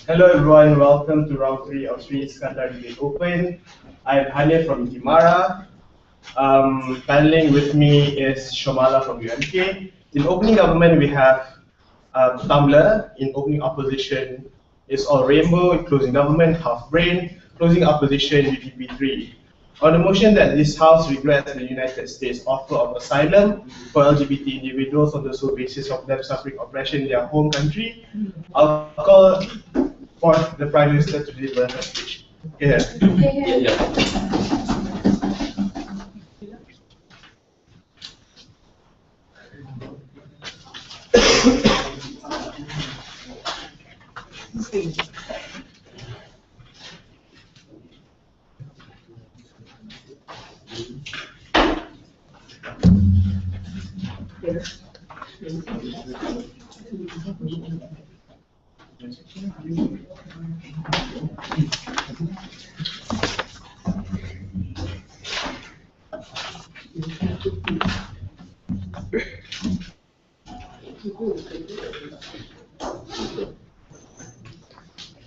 Hello everyone, welcome to round 3 of Sri Iskandar Debate Open. I'm Hanif from Timara. Paneling with me is Shomala from UMK. In opening government, we have Tumblr. In opening opposition is All Rainbow. In closing government, Half Brain. Closing opposition, UTP3. On the motion that this House regrets the United States offer of asylum for LGBT individuals on the sole basis of them suffering oppression in their home country, I'll call forth the Prime Minister to deliver her speech. Yeah.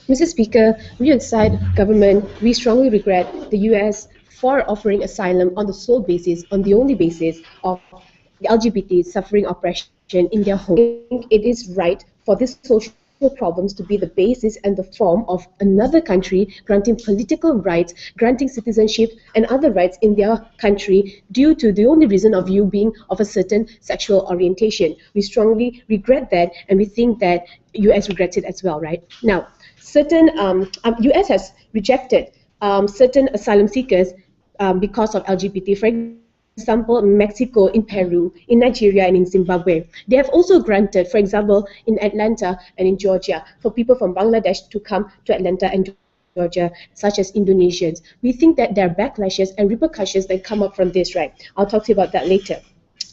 Mr. Speaker, we at SIDE government, we strongly regret the US for offering asylum on the sole basis, on the only basis of the LGBT suffering oppression in their home. I think it is right for this social problems to be the basis and the form of another country granting political rights, granting citizenship and other rights in their country due to the only reason of you being of a certain sexual orientation. We strongly regret that, and we think that US regrets it as well, right? Now, certain US has rejected certain asylum seekers because of LGBT. For example, Mexico, in Peru, in Nigeria, and in Zimbabwe. They have also granted, for example, in Atlanta and in Georgia, for people from Bangladesh to come to Atlanta and Georgia, such as Indonesians. We think that there are backlashes and repercussions that come up from this, right? I'll talk to you about that later.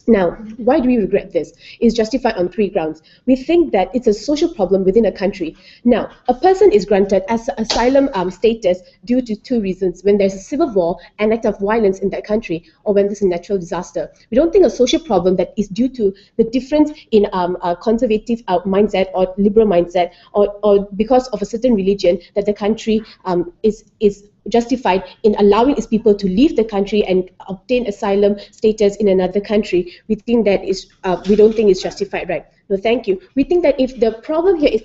Now, why do we regret this? It's justified on 3 grounds. We think that it's a social problem within a country. Now, a person is granted as asylum status due to 2 reasons: when there's a civil war, an act of violence in that country, or when there's a natural disaster. We don't think a social problem that is due to the difference in a conservative mindset or liberal mindset, or because of a certain religion, that the country is justified in allowing its people to leave the country and obtain asylum status in another country. We think that we don't think it's justified, right? No, thank you. We think that if the problem here is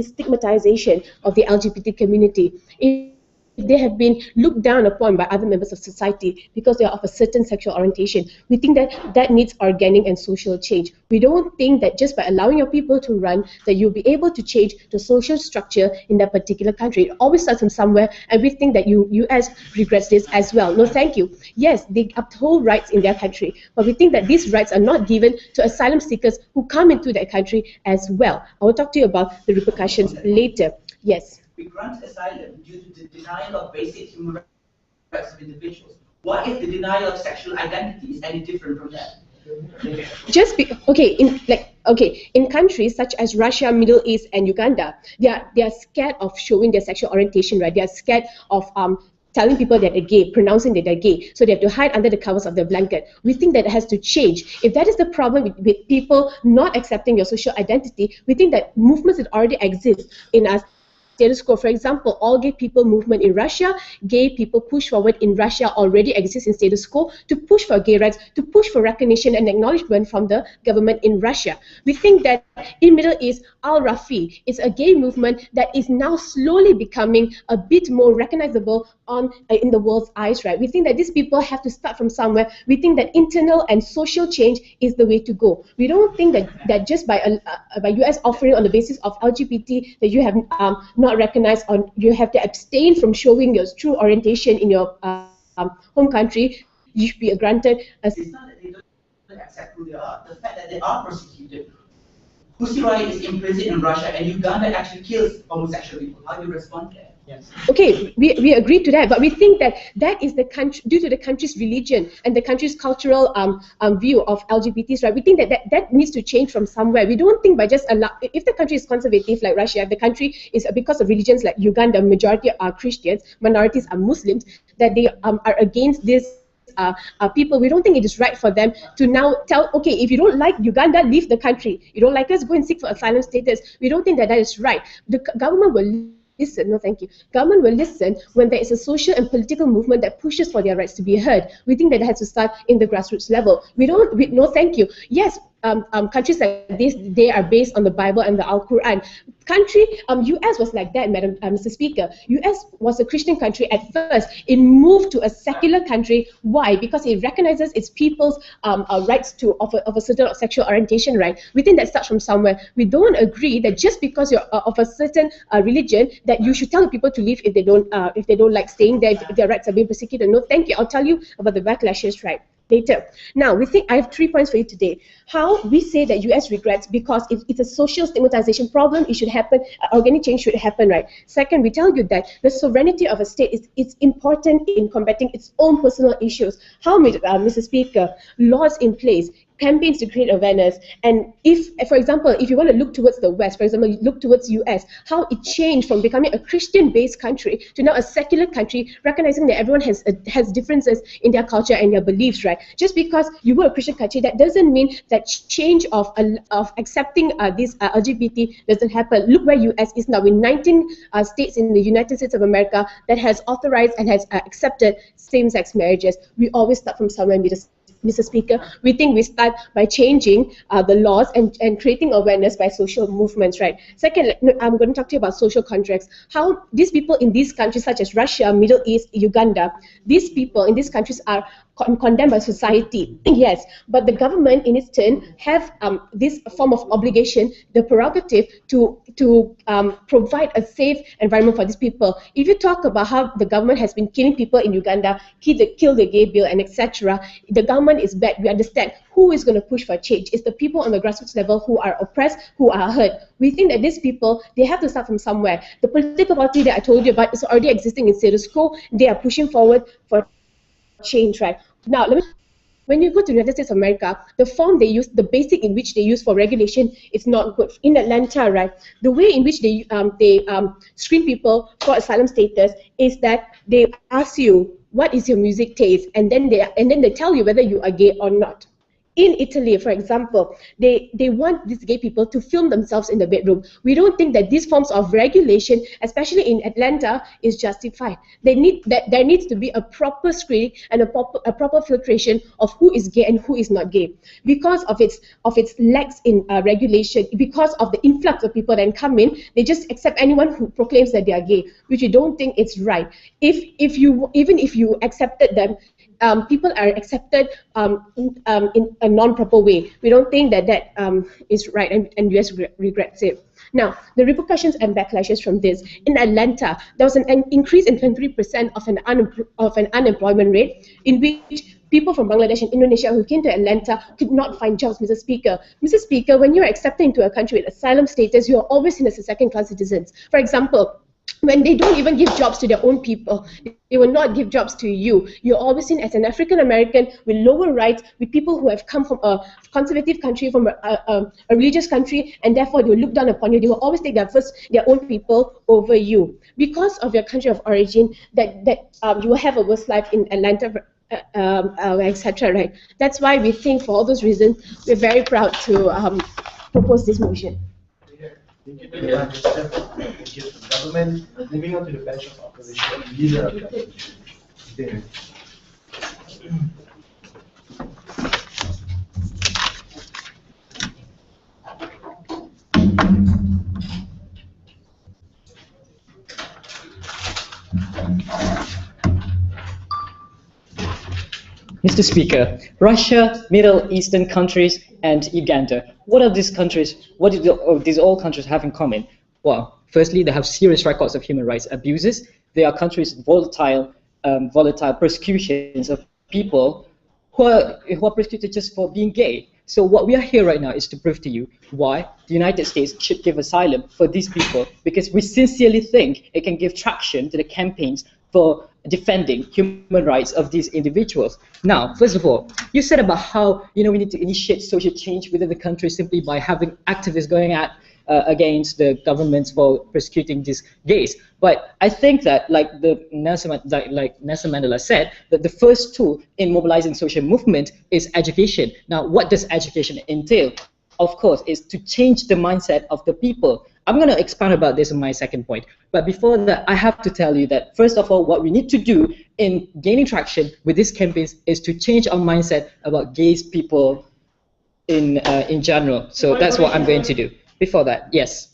stigmatization of the LGBT community, if they have been looked down upon by other members of society because they are of a certain sexual orientation, we think that that needs organic and social change. We don't think that just by allowing your people to run, that you'll be able to change the social structure in that particular country. It always starts from somewhere, and we think that US regrets this as well. No, thank you. Yes, they uphold rights in their country, but we think that these rights are not given to asylum seekers who come into their country as well. I will talk to you about the repercussions later. Yes. We grant asylum due to the denial of basic human rights of individuals. What if the denial of sexual identity is any different from that? In countries such as Russia, Middle East, and Uganda, they are scared of showing their sexual orientation, right? They are scared of telling people that they're gay, pronouncing that they're gay, so they have to hide under the covers of their blanket. We think that it has to change. If that is the problem with people not accepting your social identity, we think that movements that already exist in us status quo. For example, all gay people movement in Russia, gay people push forward in Russia already exists in status quo to push for gay rights, to push for recognition and acknowledgement from the government in Russia. We think that in Middle East, Al-Rafi is a gay movement that is now slowly becoming a bit more recognizable in the world's eyes, right? We think that these people have to start from somewhere. We think that internal and social change is the way to go. We don't think that just by US offering on the basis of LGBT that you have not recognized, or you have to abstain from showing your true orientation in your home country, you should be granted. It's not that they don't accept who they are. The fact that they are persecuted Pussy Riot is imprisoned in Russia, and Uganda actually kills homosexual people. How do you respond to that? Yes. Okay, we agree to that, but we think that that is the country, due to the country's religion and the country's cultural view of LGBTs, right? We think that needs to change from somewhere. We don't think by just if the country is conservative like Russia, if the country is because of religions like Uganda, majority are Christians, minorities are Muslims, that they are against this. People, we don't think it is right for them to now tell, okay, if you don't like Uganda, leave the country. You don't like us, go and seek for asylum status. We don't think that is right. The government will listen. No, thank you. Government will listen when there is a social and political movement that pushes for their rights to be heard. We think that it has to start in the grassroots level. No, thank you. Yes, countries like this, they are based on the Bible and the Al-Quran. US was like that, Mr. Speaker. US was a Christian country at first. It moved to a secular country. Why? Because it recognizes its people's rights of a certain sexual orientation, right? We think that starts from somewhere. We don't agree that just because you're of a certain religion, that you should tell people to leave if they don't like staying there, if their rights are being persecuted. No, thank you. I'll tell you about the backlashes, right, later. Now, I have 3 points for you today. How we say that US regrets because it's a social stigmatization problem, it should happen, organic change should happen, right? Second, we tell you that the sovereignty of a state is important in combating its own personal issues. How, Mr. Speaker, laws in place, campaigns to create awareness, and if, for example, if you want to look towards the West, for example, you look towards US, how it changed from becoming a Christian-based country to now a secular country, recognizing that everyone has differences in their culture and their beliefs, right? Just because you were a Christian country, that doesn't mean that change of accepting this LGBT doesn't happen. Look where US is now, in 19 states in the United States of America that has authorized and has accepted same-sex marriages. We always start from somewhere, Mr. Speaker. We think we start by changing the laws and creating awareness by social movements, right? Second, I'm going to talk to you about social contracts. How these people in these countries such as Russia, Middle East, Uganda, these people in these countries are condemned by society, yes, but the government in its turn have this form of obligation, the prerogative to provide a safe environment for these people. If you talk about how the government has been killing people in Uganda, kill the gay bill and etc., the government is bad. We understand. Who is going to push for change? It's the people on the grassroots level who are oppressed, who are hurt. We think that these people, they have to start from somewhere. The political party that I told you about is already existing in status quo. They are pushing forward for change, right? Now, when you go to the United States of America, the form they use, the basic in which they use for regulation is not good. In Atlanta, right, the way in which they screen people for asylum status is that they ask you, what is your music taste? And then they tell you whether you are gay or not. In Italy, for example, they want these gay people to film themselves in the bedroom. We don't think that these forms of regulation, especially in Atlanta, is justified. There needs to be a proper screening and a proper filtration of who is gay and who is not gay. Because of its lacks in regulation, because of the influx of people that come in, they just accept anyone who proclaims that they are gay, which we don't think it's right. Even if you accepted them, people are accepted in a non-proper way. We don't think that is right, and US regrets it. Now, the repercussions and backlashes from this. In Atlanta, there was an increase in 23% of an unemployment rate, in which people from Bangladesh and Indonesia who came to Atlanta could not find jobs, Mr. Speaker. Mr. Speaker, when you're accepted into a country with asylum status, you are always seen as a second-class citizens. For example, when they don't even give jobs to their own people, they will not give jobs to you. You're always seen as an African American with lower rights, with people who have come from a conservative country, from a religious country, and therefore they will look down upon you. They will always take their own people over you. Because of your country of origin, that you will have a worse life in Atlanta, etc. Right? That's why we think, for all those reasons, we're very proud to propose this motion. Thank you to the legislature. Thank you to the government. Moving on to the bench of opposition, leader of the opposition. Mr. Speaker, Russia, Middle Eastern countries, and Uganda. What are these countries? What do these all countries have in common? Well, firstly, they have serious records of human rights abuses. They are countries volatile persecutions of people who are persecuted just for being gay. So what we are here right now is to prove to you why the United States should give asylum for these people, because we sincerely think it can give traction to the campaigns for defending human rights of these individuals. Now, first of all, you said about how we need to initiate social change within the country simply by having activists going at against the governments for persecuting these gays. But I think that, like Nelson Mandela said, that the first tool in mobilizing social movement is education. Now, what does education entail? Of course, is to change the mindset of the people. I'm going to expand about this in my second point. But before that, I have to tell you that, first of all, what we need to do in gaining traction with these campaigns is to change our mindset about gays people in general. So that's what I'm going to do. Before that, yes.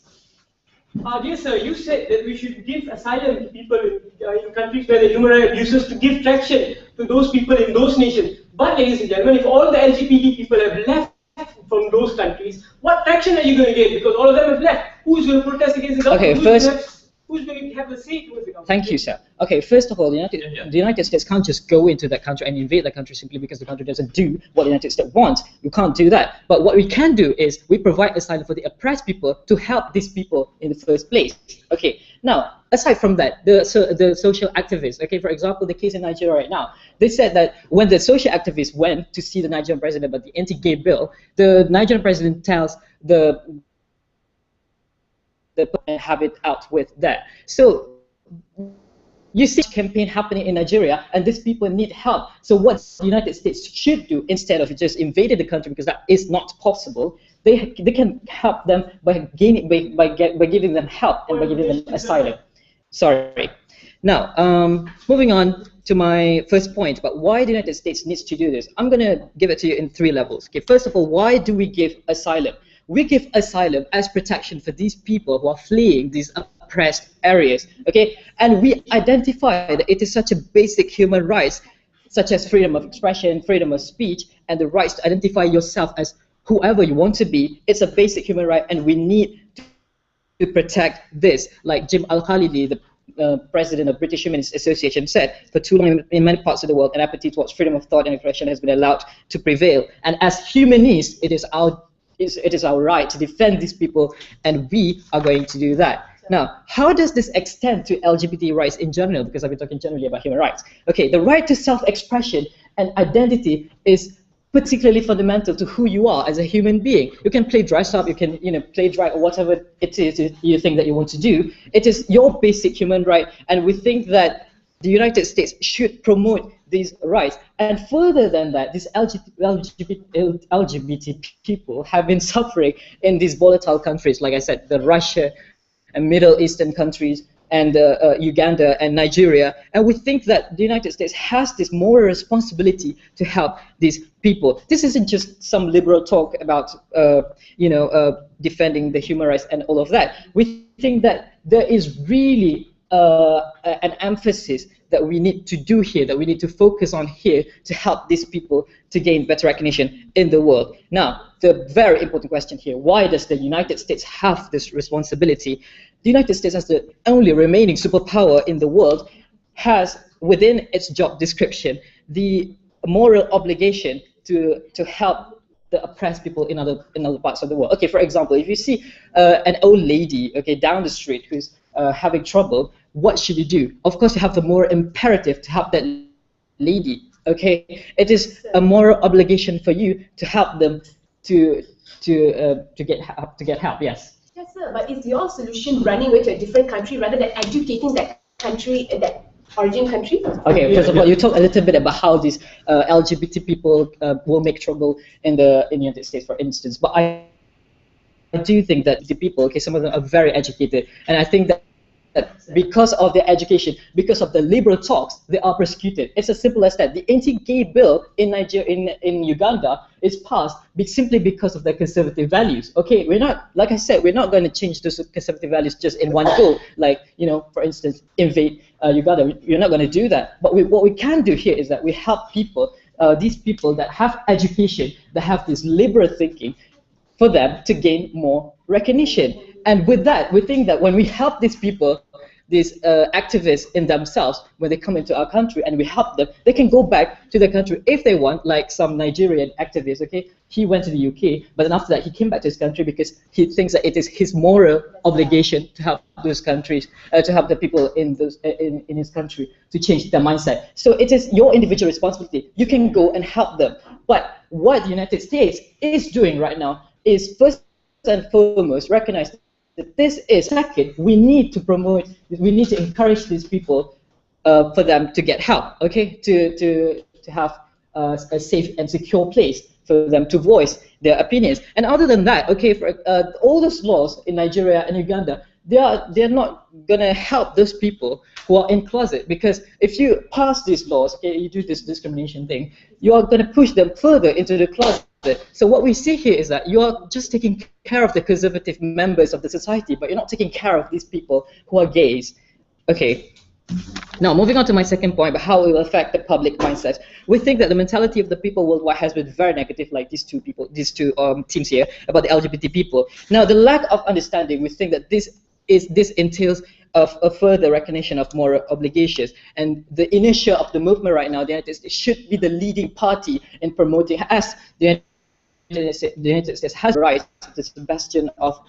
Dear sir, you said that we should give asylum to people in countries where the human rights abuses to give traction to those people in those nations. But ladies and gentlemen, if all the LGBT people have left from those countries, what traction are you going to get? Because all of them have left. Who's going to protest against the government? Okay, who's going to have a say towards the government? Thank you, sir. Okay, first of all, the United States can't just go into that country and invade that country simply because the country doesn't do what the United States wants. You can't do that. But what we can do is we provide asylum for the oppressed people to help these people in the first place. Okay, now, aside from that, the social activists, okay, for example, the case in Nigeria right now, they said that when the social activists went to see the Nigerian president about the anti-gay bill, the Nigerian president tells the have it out with that. So you see campaign happening in Nigeria, and these people need help. So what the United States should do, instead of just invading the country, because that is not possible, they can help them by giving them help and by giving them asylum. Sorry. Now, moving on to my first point about why the United States needs to do this. I'm going to give it to you in 3 levels. Okay, first of all, why do we give asylum? We give asylum as protection for these people who are fleeing these oppressed areas, okay? And we identify that it is such a basic human rights, such as freedom of expression, freedom of speech, and the rights to identify yourself as whoever you want to be. It's a basic human right, and we need to protect this. Like Jim Al-Khalidi, the president of British Humanist Association, said, for too long in many parts of the world, an apathy towards freedom of thought and expression has been allowed to prevail. And as humanists, it is our right to defend these people, and we are going to do that. Now, how does this extend to LGBT rights in general? Because I've been talking generally about human rights. Okay, the right to self-expression and identity is particularly fundamental to who you are as a human being. You can play dress up, you can play drag or whatever it is you think that you want to do. It is your basic human right, and we think that the United States should promote these rights. And further than that, these LGBT people have been suffering in these volatile countries, like I said, the Russia and Middle Eastern countries, and Uganda and Nigeria. And we think that the United States has this moral responsibility to help these people. This isn't just some liberal talk about defending the human rights and all of that. We think that there is really an emphasis that we need to do here, that we need to focus on here to help these people to gain better recognition in the world. Now, the very important question here, why does the United States have this responsibility? The United States, as the only remaining superpower in the world, has within its job description the moral obligation to help the oppressed people in other parts of the world. Okay, for example, if you see an old lady, okay, down the street who's having trouble, what should you do? Of course, you have the moral imperative to help that lady. Okay, it is a moral obligation for you to help them to get help. Yes. Yes, sir. But is your solution running away to a different country rather than educating that country, that origin country? Okay, first of all, you talk a little bit about how these LGBT people will make trouble in the United States, for instance. But I do think that the people, okay, some of them are very educated, and I think that because of their education, because of the liberal talks, they are persecuted. It's as simple as that. The anti-gay bill in Nigeria, in Uganda, is passed simply because of their conservative values. Okay, we're not, like I said, we're not going to change those conservative values just in one go. Like, for instance, invade Uganda. You're not going to do that. But what we can do here is that we help people, these people that have education, that have this liberal thinking, for them to gain more recognition. And with that, we think that when we help these people, these activists in themselves, when they come into our country and we help them, they can go back to their country if they want, like some Nigerian activist, okay? He went to the UK, but then after that he came back to his country because he thinks that it is his moral obligation to help those countries, to help the people in his country to change their mindset. So it is your individual responsibility. You can go and help them. But what the United States is doing right now is first and foremost recognize that this is second. We need to promote, we need to encourage these people for them to get help, okay, to have a safe and secure place for them to voice their opinions. And other than that, okay, for all those laws in Nigeria and Uganda, they're not gonna help those people who are in closet, because if you pass these laws, okay, you do this discrimination thing, you are gonna push them further into the closet. So what we see here is that you are just taking care of the conservative members of the society, but you're not taking care of these people who are gays. Okay. Now, moving on to my second point, about how it will affect the public mindset. We think that the mentality of the people worldwide has been very negative, like these two teams here, about the LGBT people. Now, the lack of understanding, we think that this entails of a further recognition of moral obligations, and the inertia of the movement right now, the United States should be the leading party in promoting, as the United States has rights, the bastion of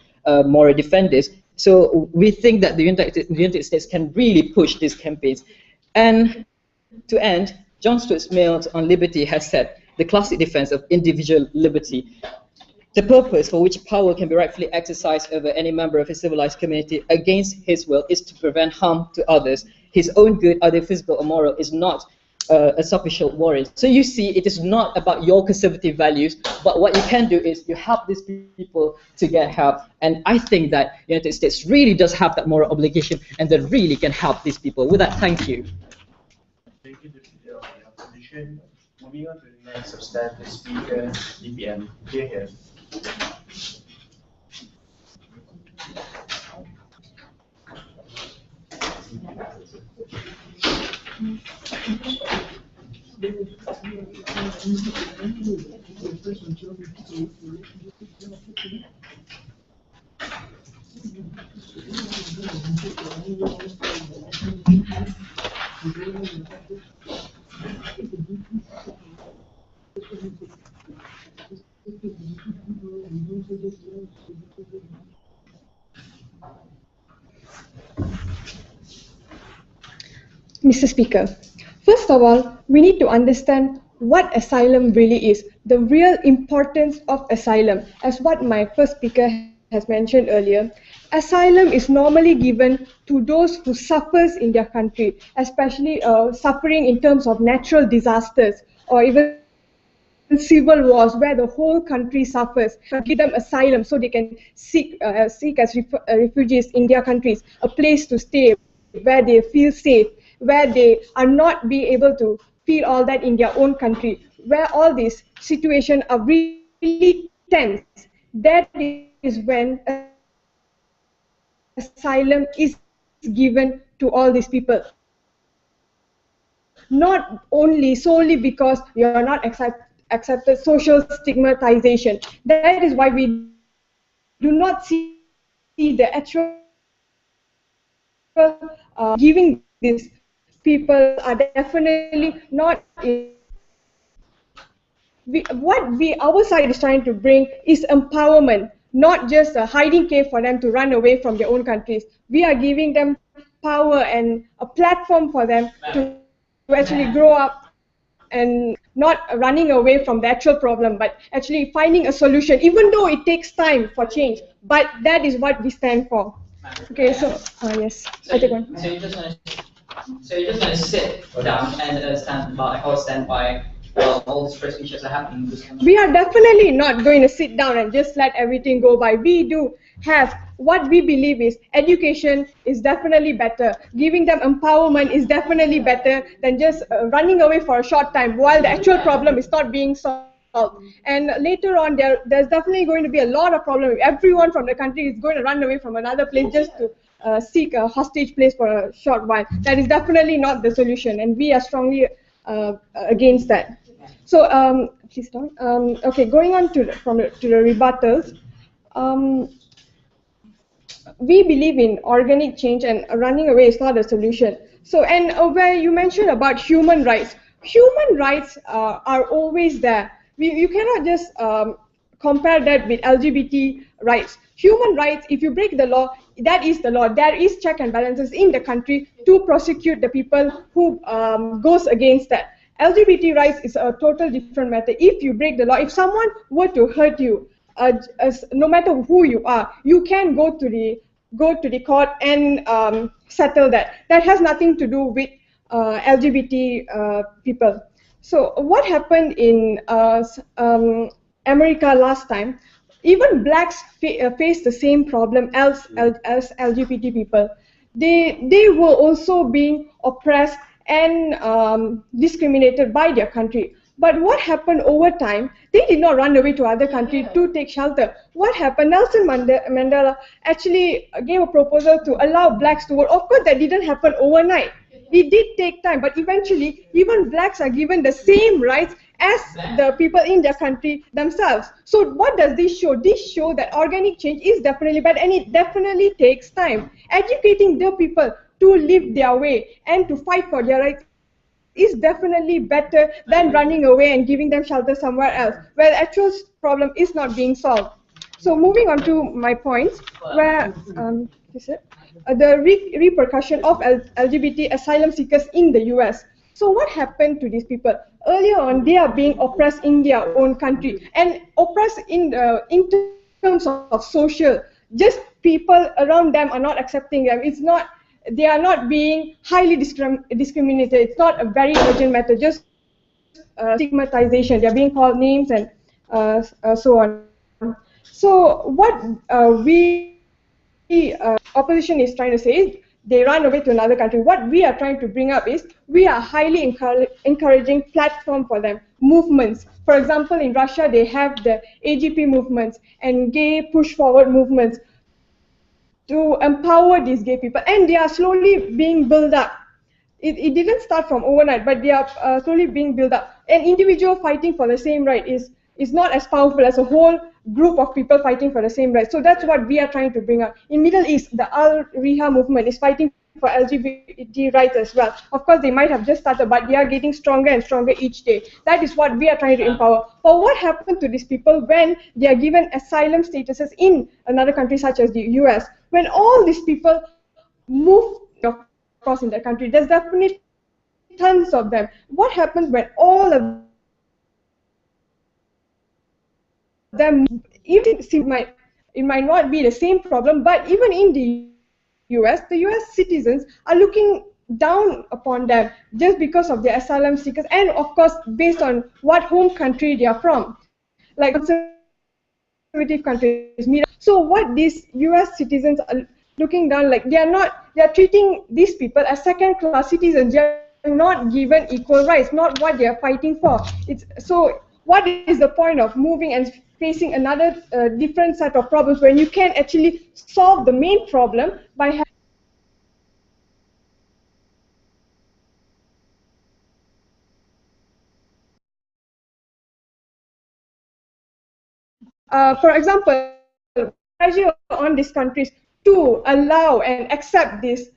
moral defenders. So we think that the United States can really push these campaigns. And to end, John Stuart Mill on liberty has said, the classic defense of individual liberty, the purpose for which power can be rightfully exercised over any member of a civilized community against his will is to prevent harm to others. His own good, either physical or moral, is not a sufficient warrant. So you see, it is not about your conservative values, but what you can do is you help these people to get help. And I think that the United States really does have that moral obligation, and that really can help these people. With that, thank you. Thank you, Deputy, for your position. Moving on to the next substantive speaker, DPM. Here. Mr. Speaker, first of all, we need to understand what asylum really is, the real importance of asylum. As what my first speaker has mentioned earlier, asylum is normally given to those who suffers in their country, especially suffering in terms of natural disasters or even civil wars where the whole country suffers. Give them asylum so they can seek as refugees in their countries, a place to stay where they feel safe, where they are not be able to feel all that in their own country, where all these situations are really tense. That is when asylum is given to all these people. Not only solely because you are not accepted, social stigmatization. That is why we do not see the actual giving these people are definitely not our side is trying to bring is empowerment, not just a hiding cave for them to run away from their own countries. We are giving them power and a platform for them to actually grow up and not running away from the actual problem, but actually finding a solution, even though it takes time for change. But that is what we stand for. Okay, so yes, I take one. So you're just going to sit down and stand by all these free speeches are happening in this country? We are definitely not going to sit down and just let everything go by. We do have what we believe is education is definitely better. Giving them empowerment is definitely better than just running away for a short time while the actual problem is not being solved. And later on, there's definitely going to be a lot of problems. Everyone from the country is going to run away from another place just to seek a hostage place for a short while. That is definitely not the solution, and we are strongly against that. So, please start. Okay, going on to the rebuttals. we believe in organic change, and running away is not a solution. So, and where you mentioned about human rights are always there. You cannot just compare that with LGBT rights. Human rights, if you break the law, that is the law. There is check and balances in the country to prosecute the people who goes against that. LGBT rights is a total different matter. If you break the law, if someone were to hurt you, no matter who you are, you can go to the court and settle that. That has nothing to do with LGBT people. So what happened in America last time? Even blacks face the same problem as LGBT people. They were also being oppressed and discriminated by their country. But what happened over time? They did not run away to other countries to take shelter. What happened? Nelson Mandela actually gave a proposal to allow blacks to vote. Of course, that didn't happen overnight. It did take time, but eventually, even blacks are given the same rights as the people in their country themselves. So what does this show? This shows that organic change is definitely bad, and it definitely takes time. Educating the people to live their way and to fight for their rights is definitely better than running away and giving them shelter somewhere else, where the actual problem is not being solved. So moving on to my points, where the repercussion of LGBT asylum seekers in the US. So what happened to these people? Earlier on, they are being oppressed in their own country, and oppressed in terms of social. Just people around them are not accepting them. They are not being highly discriminated. It's not a very urgent matter, just stigmatization. They are being called names and so on. So what opposition is trying to say is they run away to another country. What we are trying to bring up is we are highly encouraging platform for them, movements. For example, in Russia, they have the AGP movements and gay push forward movements to empower these gay people, and they are slowly being built up. It didn't start from overnight, but they are slowly being built up. An individual fighting for the same right is not as powerful as a whole group of people fighting for the same right. So that's what we are trying to bring up. In Middle East, the Al-Riha movement is fighting for LGBT rights as well. Of course, they might have just started, but they are getting stronger and stronger each day. That is what we are trying to empower. But what happened to these people when they are given asylum statuses in another country such as the US? When all these people move across in that country, there's definitely tons of them. What happens when all of them, even it might not be the same problem, but even in the US citizens are looking down upon them just because of their asylum seekers, and of course based on what home country they are from, like conservative countries. So what these US citizens are looking down, like they are treating these people as second-class citizens. They are not given equal rights, not what they are fighting for. So what is the point of moving and facing another different set of problems when you can actually solve the main problem by having for example, pressure on these countries to allow and accept these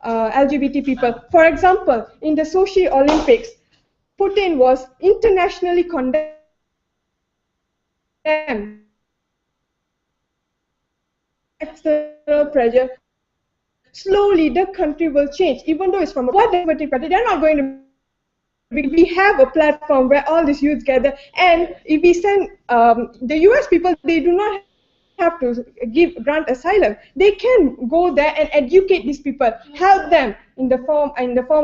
LGBT people. For example, in the Sochi Olympics, Putin was internationally condemned. External pressure. Slowly, the country will change, even though it's from a conservative country. They're not going to. We have a platform where all these youths gather, and if we send the US people, they do not have to grant asylum. They can go there and educate these people, help them in the form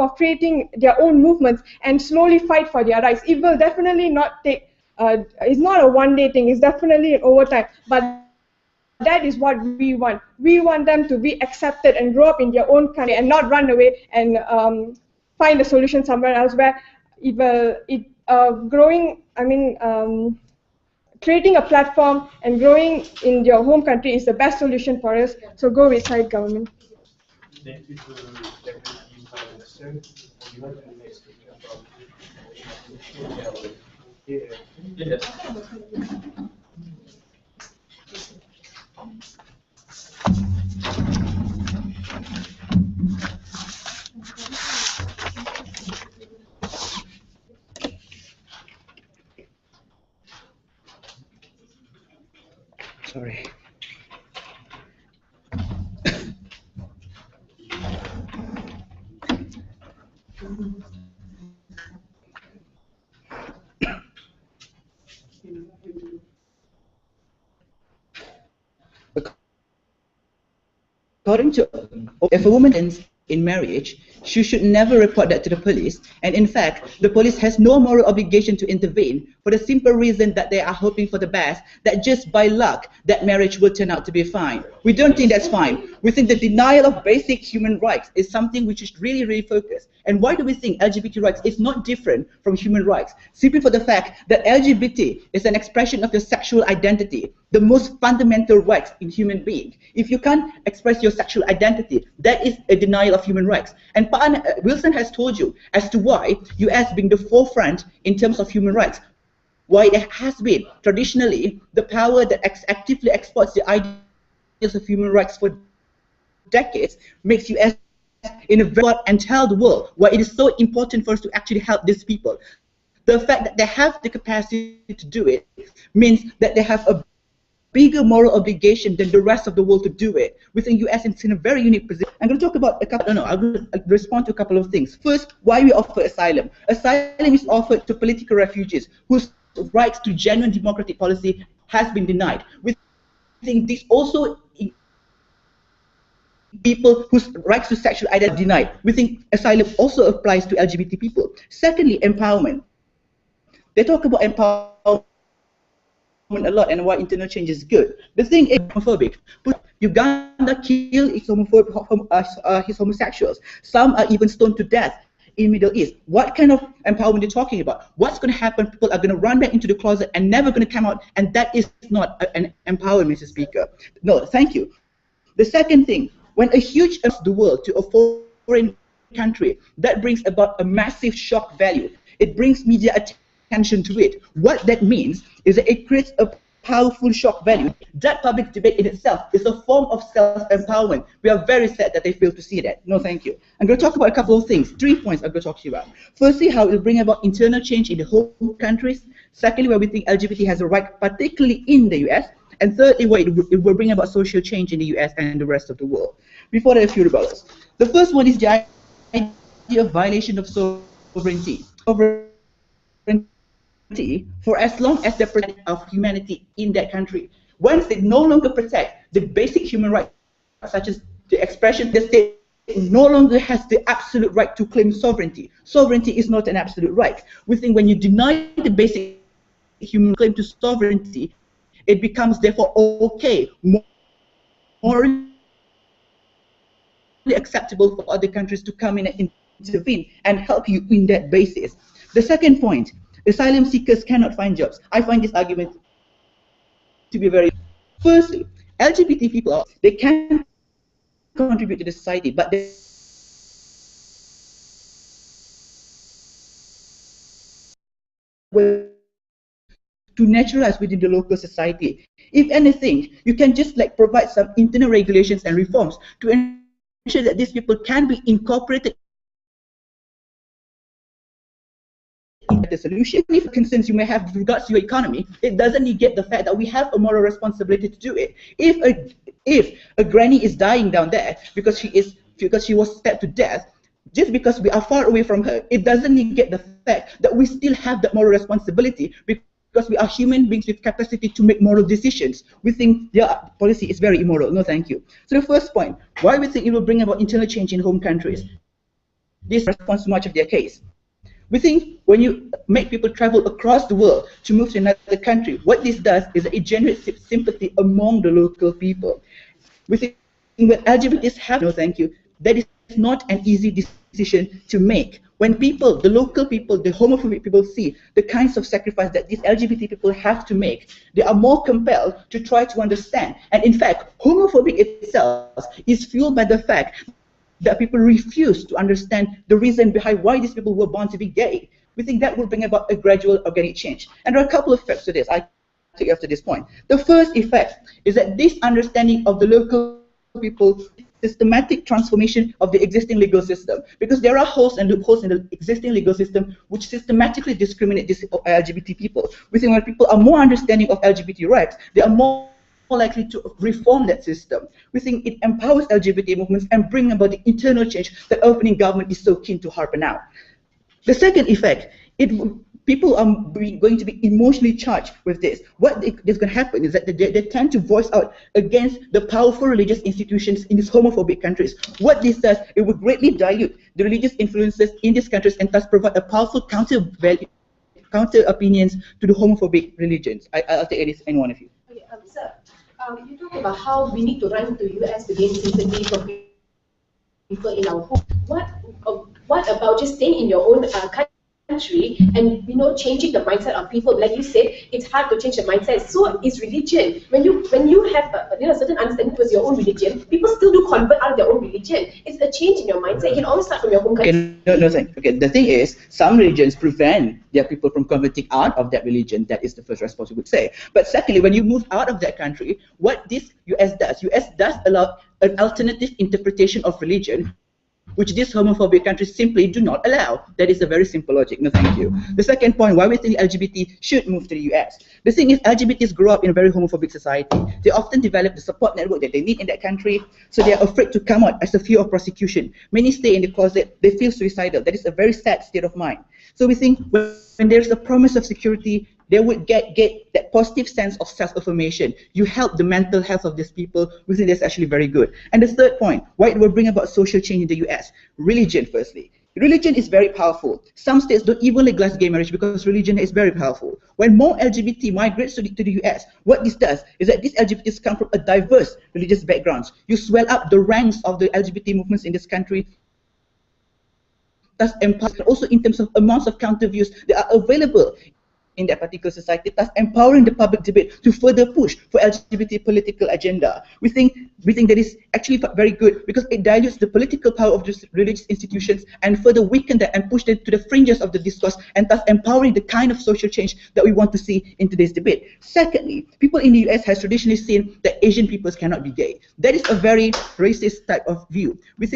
of creating their own movements and slowly fight for their rights. It will definitely not take. It's not a one-day thing. It's definitely an overtime, but that is what we want. We want them to be accepted and grow up in their own country and not run away and find a solution somewhere else where creating a platform and growing in your home country is the best solution for us. So go with side government. Thank you to Deputy Prime Minister. You want the next speaker from Yes. Sorry. According to, if a woman ends in marriage, she should never report that to the police. And in fact, the police has no moral obligation to intervene for the simple reason that they are hoping for the best, that just by luck, that marriage will turn out to be fine. We don't think that's fine. We think the denial of basic human rights is something which is really, really focused. And why do we think LGBT rights is not different from human rights? Simply for the fact that LGBT is an expression of your sexual identity, the most fundamental rights in human being. If you can't express your sexual identity, that is a denial of human rights. And Wilson has told you as to why US being the forefront in terms of human rights, why it has been traditionally the power that actively exports the ideas of human rights for decades, makes US in a very and tell the world why it is so important for us to actually help these people. The fact that they have the capacity to do it means that they have a bigger moral obligation than the rest of the world to do it. We think US is in a very unique position. I'm going to talk about a couple, I'll respond to a couple of things. First, why we offer asylum. Asylum is offered to political refugees whose rights to genuine democratic policy has been denied. We think this also people whose rights to sexual identity are denied. We think asylum also applies to LGBT people. Secondly, empowerment. They talk about empowerment a lot and why internal change is good. The thing is homophobic. Uganda killed his homosexuals. Some are even stoned to death in Middle East. What kind of empowerment are you talking about? What's going to happen? People are going to run back into the closet and never going to come out, and that is not an empowerment, Mr. Speaker. No, thank you. The second thing, when a huge amount of the world to a foreign country, that brings about a massive shock value. It brings media attention to it. What that means is that it creates a powerful shock value. That public debate in itself is a form of self-empowerment. We are very sad that they fail to see that. No, thank you. I'm going to talk about a couple of things. 3 points I'm going to talk to you about. Firstly, how it will bring about internal change in the home countries. Secondly, where we think LGBT has a right, particularly in the US. And thirdly, where it will bring about social change in the US and the rest of the world. Before that, a few rebuttals. The first one is the idea of violation of sovereignty. For as long as they protect of humanity in that country. Once they no longer protect the basic human rights, such as the expression, the state no longer has the absolute right to claim sovereignty. Sovereignty is not an absolute right. We think when you deny the basic human claim to sovereignty, it becomes therefore okay, morally acceptable for other countries to come in and intervene and help you in that basis. The second point, asylum seekers cannot find jobs. I find this argument to be very... Firstly, LGBT people, they can contribute to the society, but they to naturalize within the local society. If anything, you can just like provide some internal regulations and reforms to ensure that these people can be incorporated in the solution. If concerns you may have with regards to your economy, it doesn't negate the fact that we have a moral responsibility to do it. If a granny is dying down there because she was stabbed to death, just because we are far away from her, it doesn't negate the fact that we still have that moral responsibility because we are human beings with capacity to make moral decisions. We think their policy is very immoral. No, thank you. So the first point, why we think it will bring about internal change in home countries. This responds to much of their case. We think when you make people travel across the world to move to another country, what this does is that it generates sympathy among the local people. We think when LGBTs have no thank you, that is not an easy decision to make. When people, the local people, the homophobic people see the kinds of sacrifice that these LGBT people have to make, they are more compelled to try to understand. And in fact, homophobic itself is fueled by the fact that people refuse to understand the reason behind why these people were born to be gay. We think that will bring about a gradual organic change. And there are a couple of effects to this. I take after this point. The first effect is that this understanding of the local people systematic transformation of the existing legal system, because there are holes and loopholes in the existing legal system which systematically discriminate these LGBT people. We think when people are more understanding of LGBT rights, they are more likely to reform that system. We think it empowers LGBT movements and bring about the internal change that opening government is so keen to harpen out. The second effect, people are going to be emotionally charged with this. What is going to happen is that they tend to voice out against the powerful religious institutions in these homophobic countries. What this does, it will greatly dilute the religious influences in these countries and thus provide a powerful counter opinions to the homophobic religions. I'll take this, any one of you. Okay, sir, you talk about how we need to run to US to gain sympathy from people in our home. What about just staying in your own country and changing the mindset of people? Like you said, it's hard to change the mindset. So is religion. When you have a certain understanding towards your own religion, people still do convert out of their own religion. It's a change in your mindset. You can always start from your home country. Okay, the thing is, some religions prevent their people from converting out of that religion. That is the first response we would say. But secondly, when you move out of that country, what this US does allow an alternative interpretation of religion, which these homophobic countries simply do not allow. That is a very simple logic. No, thank you. The second point, why we think LGBT should move to the US. The thing is, LGBTs grow up in a very homophobic society. They often develop the support network that they need in that country, so they are afraid to come out as a fear of prosecution. Many stay in the closet. They feel suicidal. That is a very sad state of mind. So we think when there is a promise of security, they would get that positive sense of self-affirmation. You help the mental health of these people. We think that's actually very good. And the third point, why it will bring about social change in the US. Religion, firstly. Religion is very powerful. Some states don't even legalize gay marriage because religion is very powerful. When more LGBT migrates to the US, what this does is that these LGBTs come from a diverse religious backgrounds. You swell up the ranks of the LGBT movements in this country, thus empowering, also in terms of amounts of counter views that are available in that particular society, thus empowering the public debate to further push for LGBT political agenda. We think that is actually very good because it dilutes the political power of these religious institutions and further weaken that and push them to the fringes of the discourse, and thus empowering the kind of social change that we want to see in today's debate. Secondly, people in the US has traditionally seen that Asian peoples cannot be gay. That is a very racist type of view. We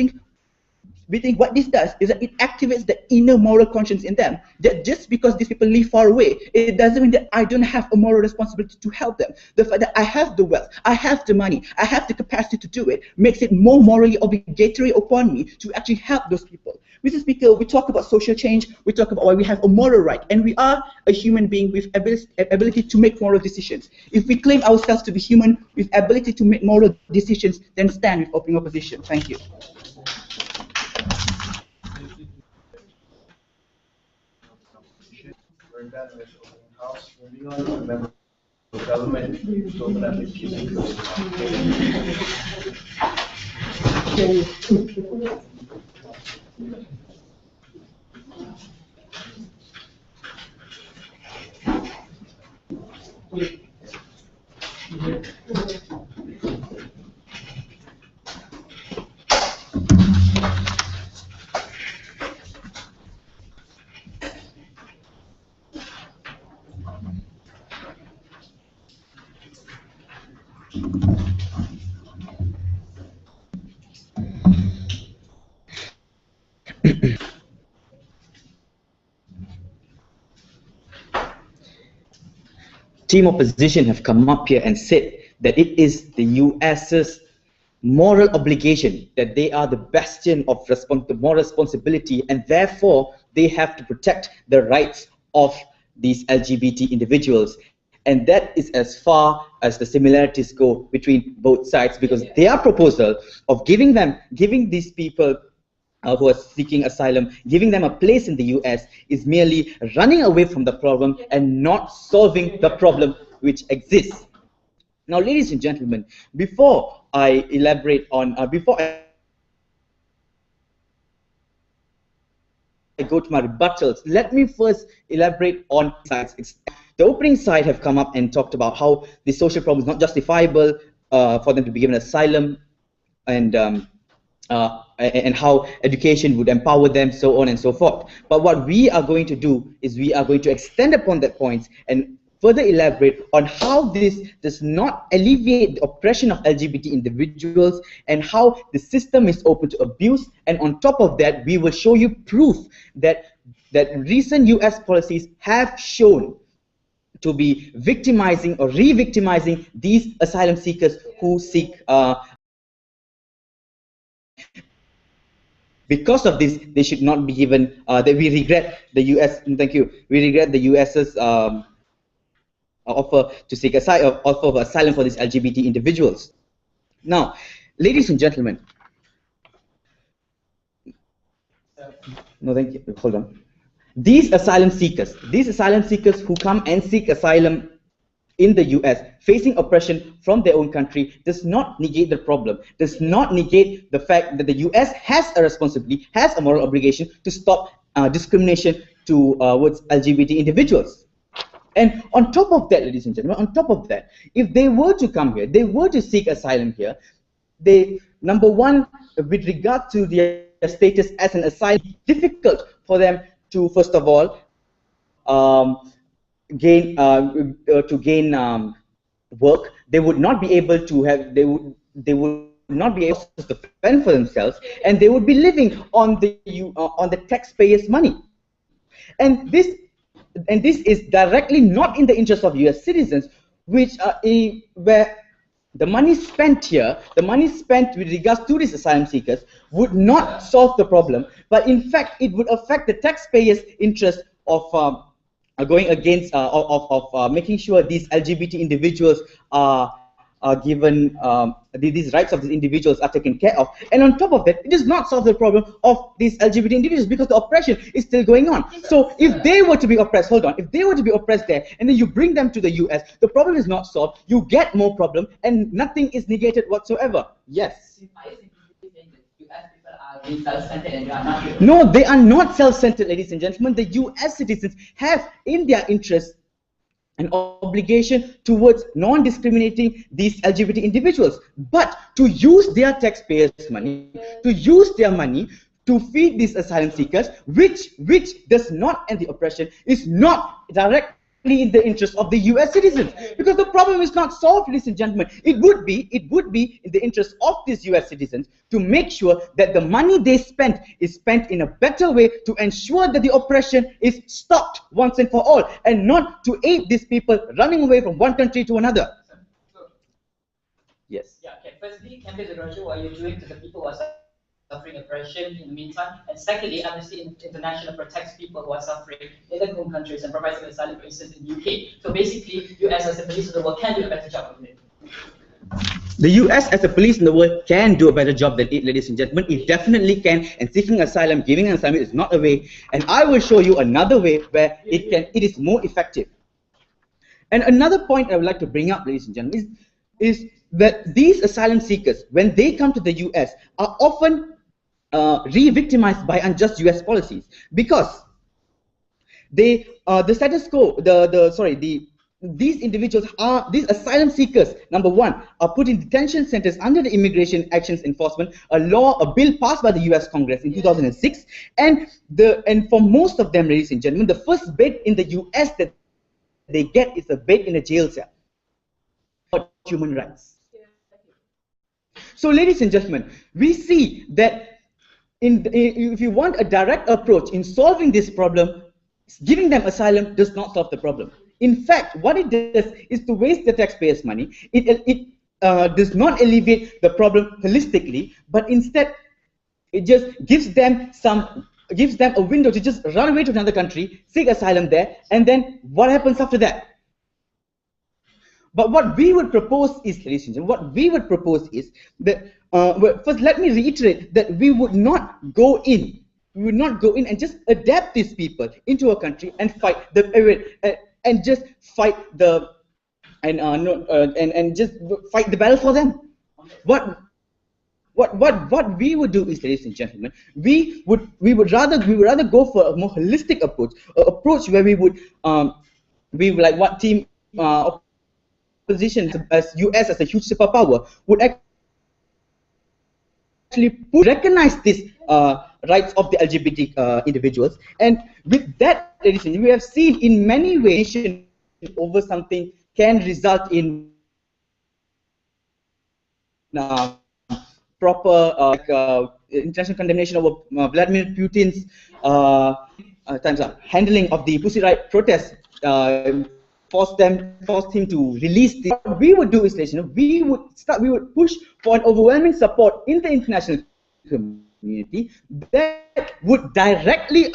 think what this does is that it activates the inner moral conscience in them, that just because these people live far away, it doesn't mean that I don't have a moral responsibility to help them. The fact that I have the wealth, I have the money, I have the capacity to do it, makes it more morally obligatory upon me to actually help those people. Mr. Speaker, we talk about social change, we talk about why we have a moral right, and we are a human being with ability to make moral decisions. If we claim ourselves to be human with ability to make moral decisions, then stand with open opposition. Thank you. We're done with open house. Moving on to the member of government to open up the Q&A. Team opposition have come up here and said that it is the US's moral obligation, that they are the bastion of moral responsibility, and therefore they have to protect the rights of these LGBT individuals. And that is as far as the similarities go between both sides, because their proposal of giving these people who are seeking asylum, giving them a place in the US, is merely running away from the problem and not solving the problem which exists. Now, ladies and gentlemen, before I elaborate on, before I go to my rebuttals, let me first elaborate on sides. The opening side have come up and talked about how the social problem is not justifiable for them to be given asylum, and how education would empower them, so on and so forth. But what we are going to do is we are going to extend upon that point and further elaborate on how this does not alleviate the oppression of LGBT individuals and how the system is open to abuse. And on top of that, we will show you proof that recent US policies have shown to be victimizing or re-victimizing these asylum seekers who seek because of this, they should not be given. That we regret the U.S. Thank you. We regret the U.S.'s offer to seek asylum, offer of asylum for these LGBT individuals. Now, ladies and gentlemen. No, thank you. Hold on. These asylum seekers who come and seek asylum in the US, facing oppression from their own country, does not negate the problem, does not negate the fact that the US has a responsibility, has a moral obligation to stop discrimination towards LGBT individuals. And on top of that, ladies and gentlemen, on top of that, if they were to come here, they were to seek asylum here, they, number one, with regard to their status as an asylum, difficult for them to, first of all, gain work. They would not be able to have. They would not be able to fend for themselves, and they would be living on the taxpayers' money. And this is directly not in the interest of US citizens, which are where the money spent here, the money spent with regards to these asylum seekers, would not solve the problem, but in fact it would affect the taxpayers' interest of going against making sure these LGBT individuals are given these rights of these individuals are taken care of. And on top of that, it does not solve the problem of these LGBT individuals because the oppression is still going on. So if they were to be oppressed, hold on, if they were to be oppressed there and then you bring them to the US, the problem is not solved, you get more problem and nothing is negated whatsoever. Yes. No, they are not self-centered, ladies and gentlemen. The US citizens have in their interest an obligation towards non-discriminating these LGBT individuals, but to use their taxpayers' money, to use their money to feed these asylum seekers, which does not end the oppression, is not directly in the interest of the US citizens, because the problem is not solved, ladies and gentlemen. It would be in the interest of these US citizens to make sure that the money they spent is spent in a better way to ensure that the oppression is stopped once and for all, and not to aid these people running away from one country to another. Yes. Yeah. Okay. Firstly, Campaign Roger, what are you doing to the people who are suffering oppression in the meantime? And secondly, Amnesty International protects people who are suffering in their home countries and provides them asylum, for instance, in the UK. So basically, US as the police of the world can do a better job of it. The US as a police in the world can do a better job than it, ladies and gentlemen. It definitely can, and seeking asylum, giving an asylum is not a way. And I will show you another way where it is more effective. And another point I would like to bring up, ladies and gentlemen, is that these asylum seekers, when they come to the US, are often re-victimized by unjust US policies, because they the status quo, these individuals are, these asylum seekers, number one, are put in detention centers under the Immigration Actions Enforcement, a bill passed by the US Congress in 2006, and for most of them, ladies and gentlemen, the first bed in the US that they get is a bed in a jail cell for human rights. So, ladies and gentlemen, we see that if you want a direct approach in solving this problem, giving them asylum does not solve the problem. In fact, what it does is to waste the taxpayers' money. It does not alleviate the problem holistically, but instead it just gives them a window to just run away to another country, seek asylum there, and then what happens after that? But what we would propose is, ladies and gentlemen, that first let me reiterate that we would not go in and just adapt these people into a country and fight the battle for them. What we would do is, ladies and gentlemen, we would rather go for a more holistic approach where we would like what team opposition as US as a huge superpower would actually recognize these rights of the LGBT individuals. And with that, ladies and gentlemen, we have seen in many ways over something can result in proper international condemnation over Vladimir Putin's handling of the Pussy Riot protests. Forced him to release the. What we would do is, we would push for an overwhelming support in the international community that would directly in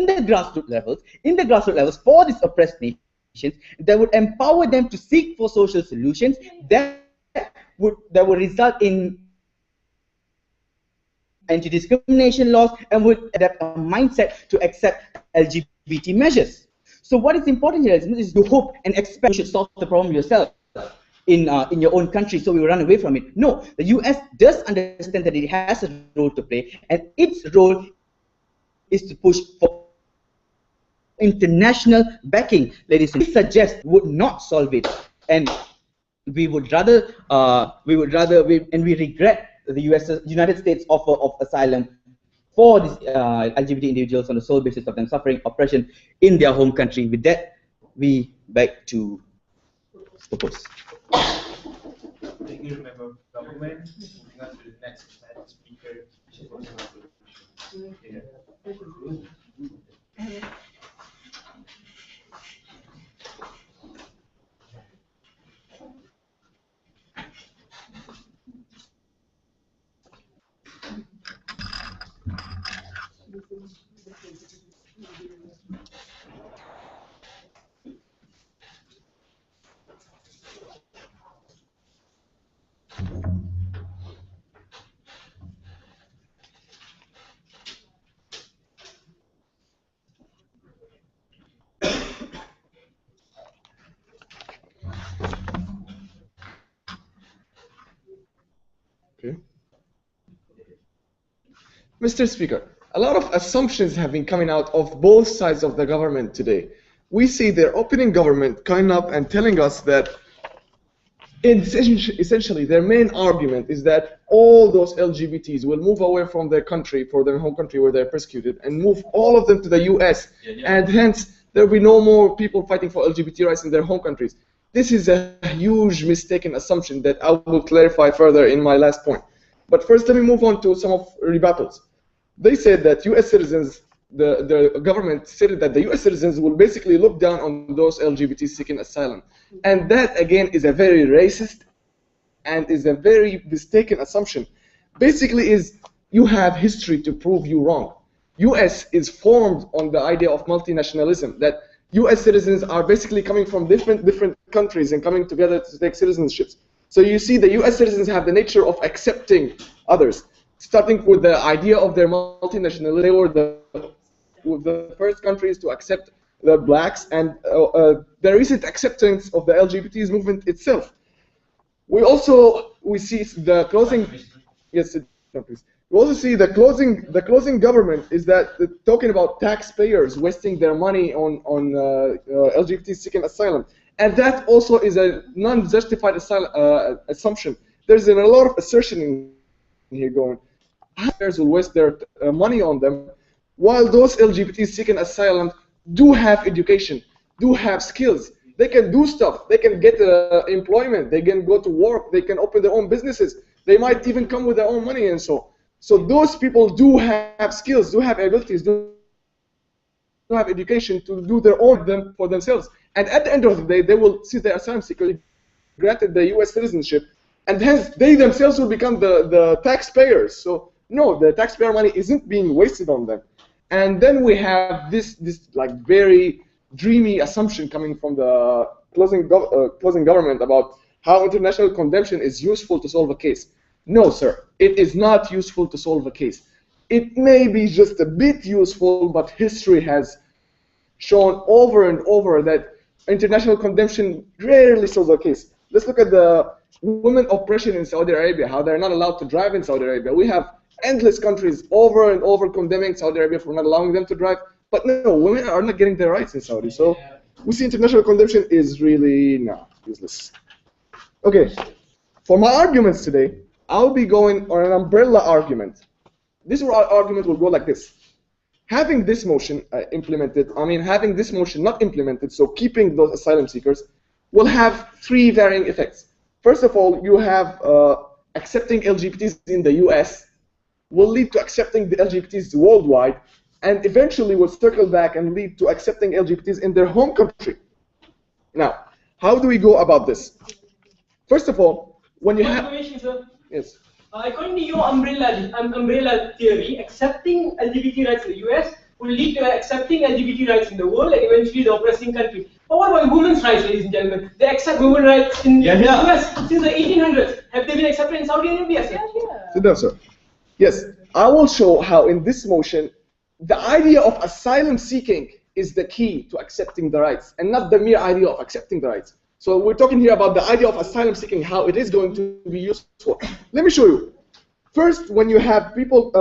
the grassroots levels for these oppressed nations, that would empower them to seek for social solutions that would result in anti-discrimination laws and would adapt a mindset to accept LGBT measures. So what is important here is to hope and expect you should solve the problem yourself in your own country, so we will run away from it. No, the US does understand that it has a role to play, and its role is to push for international backing, ladies and gentlemen. Suggest would not solve it, and we regret the United States offer of asylum for these LGBT individuals on the sole basis of them suffering oppression in their home country. With that, we beg to propose. Thank you, member of government. Moving on to the next speaker. Okay. Mr. Speaker, a lot of assumptions have been coming out of both sides of the government today. We see their opening government coming up and telling us that essentially their main argument is that all those LGBTs will move away from their country, for their home country where they're persecuted, and move all of them to the US, and hence there will be no more people fighting for LGBT rights in their home countries. This is a huge mistaken assumption that I will clarify further in my last point. But first, let me move on to some of rebuttals. They said that US citizens, the government said that the US citizens will basically look down on those LGBT seeking asylum. And that, again, is a very racist and is a very mistaken assumption. Basically is, you have history to prove you wrong. US is formed on the idea of multinationalism, that US citizens are basically coming from different countries and coming together to take citizenships. So you see the US citizens have the nature of accepting others. Starting with the idea of their multinationalism, they were the first countries to accept the blacks, and the recent acceptance of the LGBTs movement itself. We see the closing. Yes, please. We also see the closing government is that talking about taxpayers wasting their money on LGBT seeking asylum, and that also is a non-justified assumption. There's a lot of assertion in here going. Taxpayers will waste their money on them, while those LGBT seeking asylum do have education, do have skills. They can do stuff. They can get employment. They can go to work. They can open their own businesses. They might even come with their own money and so. So those people do have skills, do have abilities, do have education to do their own for themselves. And at the end of the day, they will see their asylum seeker granted the U.S. citizenship, and hence they themselves will become the taxpayers. So no, the taxpayer money isn't being wasted on them. And then we have this like very dreamy assumption coming from the closing government about how international condemnation is useful to solve a case. No, sir, it is not useful to solve a case. It may be just a bit useful, but history has shown over and over that international condemnation rarely solves a case. Let's look at the women oppression in Saudi Arabia, how they're not allowed to drive in Saudi Arabia. We have endless countries over and over condemning Saudi Arabia for not allowing them to drive, but no, women are not getting their rights in Saudi. So we see international condemnation is really useless. Okay, for my arguments today, I'll be going on an umbrella argument. This argument will go like this. having this motion having this motion not implemented, so keeping those asylum seekers, will have three varying effects. First of all, you have accepting LGBTs in the US will lead to accepting the LGBTs worldwide, and eventually will circle back and lead to accepting LGBTs in their home country. Now, how do we go about this? First of all, when you have... Sir. Yes. According to your umbrella theory, accepting LGBT rights in the US will lead to accepting LGBT rights in the world and eventually the oppressing country. But what about women's rights, ladies and gentlemen? They accept women's rights in the US since the 1800s. Have they been accepted in Saudi Arabia, sir? Sit down, sir. Yes, I will show how in this motion, the idea of asylum seeking is the key to accepting the rights, and not the mere idea of accepting the rights. So we're talking here about the idea of asylum seeking, how it is going to be useful. Let me show you. First, when you have people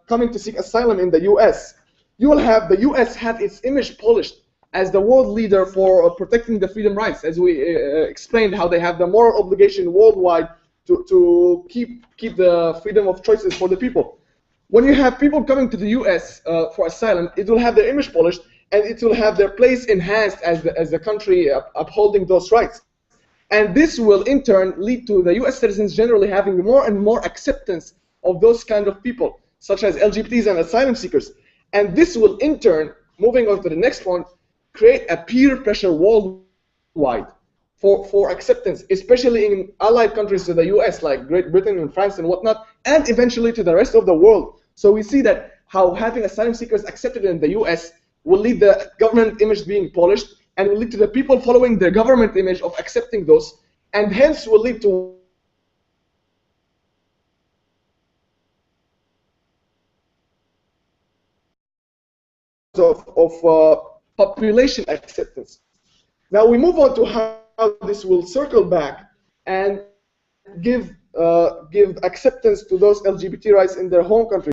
coming to seek asylum in the US, you will have the US have its image polished as the world leader for protecting the freedom rights, as we explained how they have the moral obligation worldwide to keep the freedom of choices for the people. When you have people coming to the US for asylum, it will have their image polished, and it will have their place enhanced as the country upholding those rights. And this will in turn lead to the US citizens generally having more and more acceptance of those kind of people, such as LGBTs and asylum seekers. And this will in turn, moving on to the next point, create a peer pressure worldwide for acceptance, especially in allied countries to the US, like Great Britain and France and whatnot, and eventually to the rest of the world. So we see that how having asylum seekers accepted in the US will lead the government image being polished, and will lead to the people following their government image of accepting those, and hence will lead to population acceptance. Now we move on to how this will circle back and give acceptance to those LGBT rights in their home country.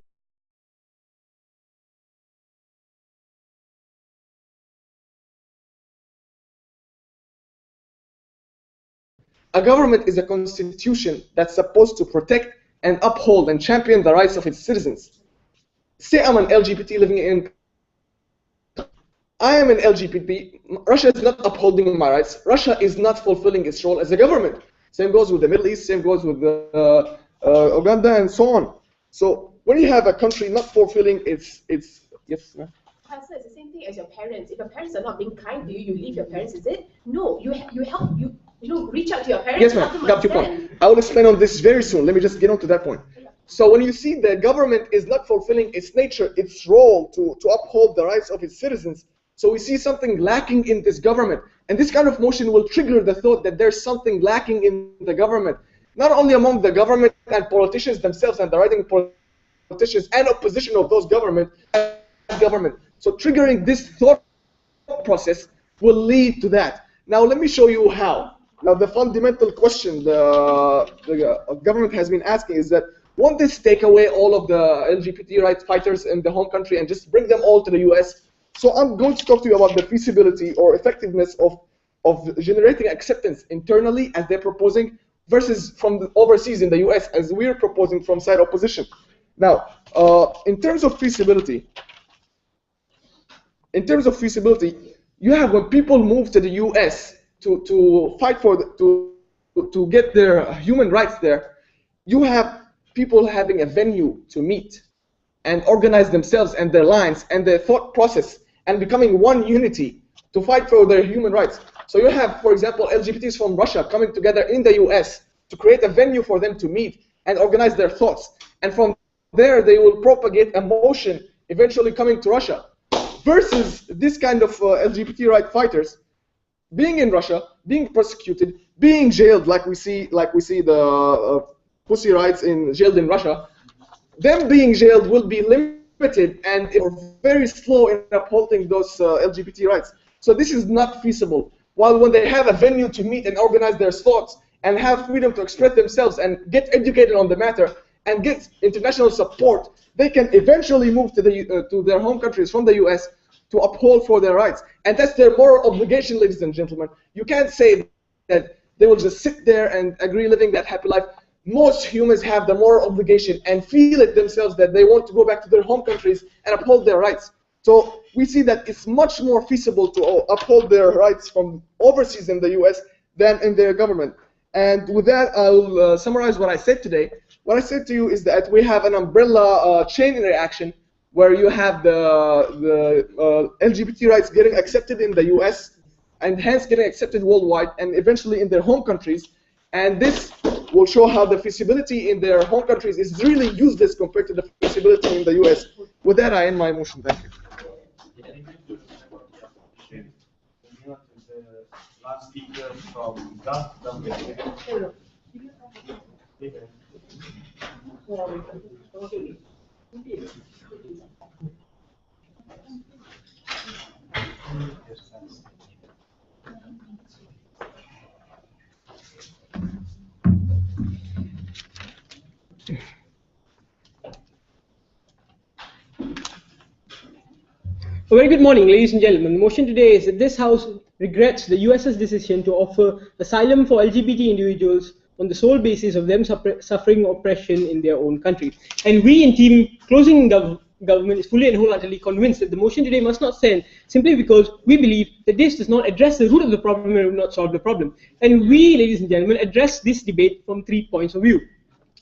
A government is a constitution that's supposed to protect and uphold and champion the rights of its citizens. Say I'm an LGBT living in... I am an LGBT. Russia is not upholding my rights. Russia is not fulfilling its role as a government. Same goes with the Middle East, same goes with Uganda and so on. So when you have a country not fulfilling its yes, ma'am? Pastor, it's the same thing as your parents. If your parents are not being kind to you, you leave your parents, is it? No, you help, reach out to your parents. Yes, ma'am, got your point. I will explain on this very soon. Let me just get on to that point. So when you see the government is not fulfilling its nature, its role to uphold the rights of its citizens, so we see something lacking in this government. And this kind of motion will trigger the thought that there's something lacking in the government, not only among the government and politicians themselves and the writing politicians and opposition of those government. So triggering this thought process will lead to that. Now let me show you how. Now the fundamental question the government has been asking is that, won't this take away all of the LGBT rights fighters in the home country and just bring them all to the US? So I'm going to talk to you about the feasibility or effectiveness of generating acceptance internally as they're proposing versus from the overseas in the US as we're proposing from side opposition. Now, in terms of feasibility, you have when people move to the US to fight for to get their human rights there, you have people having a venue to meet and organize themselves and their lines and their thought process and becoming one unity to fight for their human rights. So you have, for example, LGBTs from Russia coming together in the US to create a venue for them to meet and organize their thoughts. And from there, they will propagate a motion eventually coming to Russia. Versus this kind of LGBT right fighters being in Russia, being persecuted, being jailed, like we see the pussy rights jailed in Russia. Them being jailed will be limited and very slow in upholding those LGBT rights. So this is not feasible. While when they have a venue to meet and organize their thoughts and have freedom to express themselves and get educated on the matter and get international support, they can eventually move to their home countries from the US to uphold for their rights. And that's their moral obligation, ladies and gentlemen. You can't say that they will just sit there and agree living that happy life. Most humans have the moral obligation and feel it themselves that they want to go back to their home countries and uphold their rights. So we see that it's much more feasible to uphold their rights from overseas in the US than in their government. And with that, I'll summarize what I said today. What I said to you is that we have an umbrella chain reaction where you have the LGBT rights getting accepted in the US and hence getting accepted worldwide and eventually in their home countries. And this will show how the feasibility in their home countries is really useless compared to the feasibility in the US. With that, I end my motion. Thank you. Last speaker from Gulf. A very good morning, ladies and gentlemen. The motion today is that this House regrets the US's decision to offer asylum for LGBT individuals on the sole basis of them suffering oppression in their own country. And we in Team Closing Government is fully and wholeheartedly convinced that the motion today must not stand simply because we believe that this does not address the root of the problem and will not solve the problem. And we, ladies and gentlemen, address this debate from 3 points of view,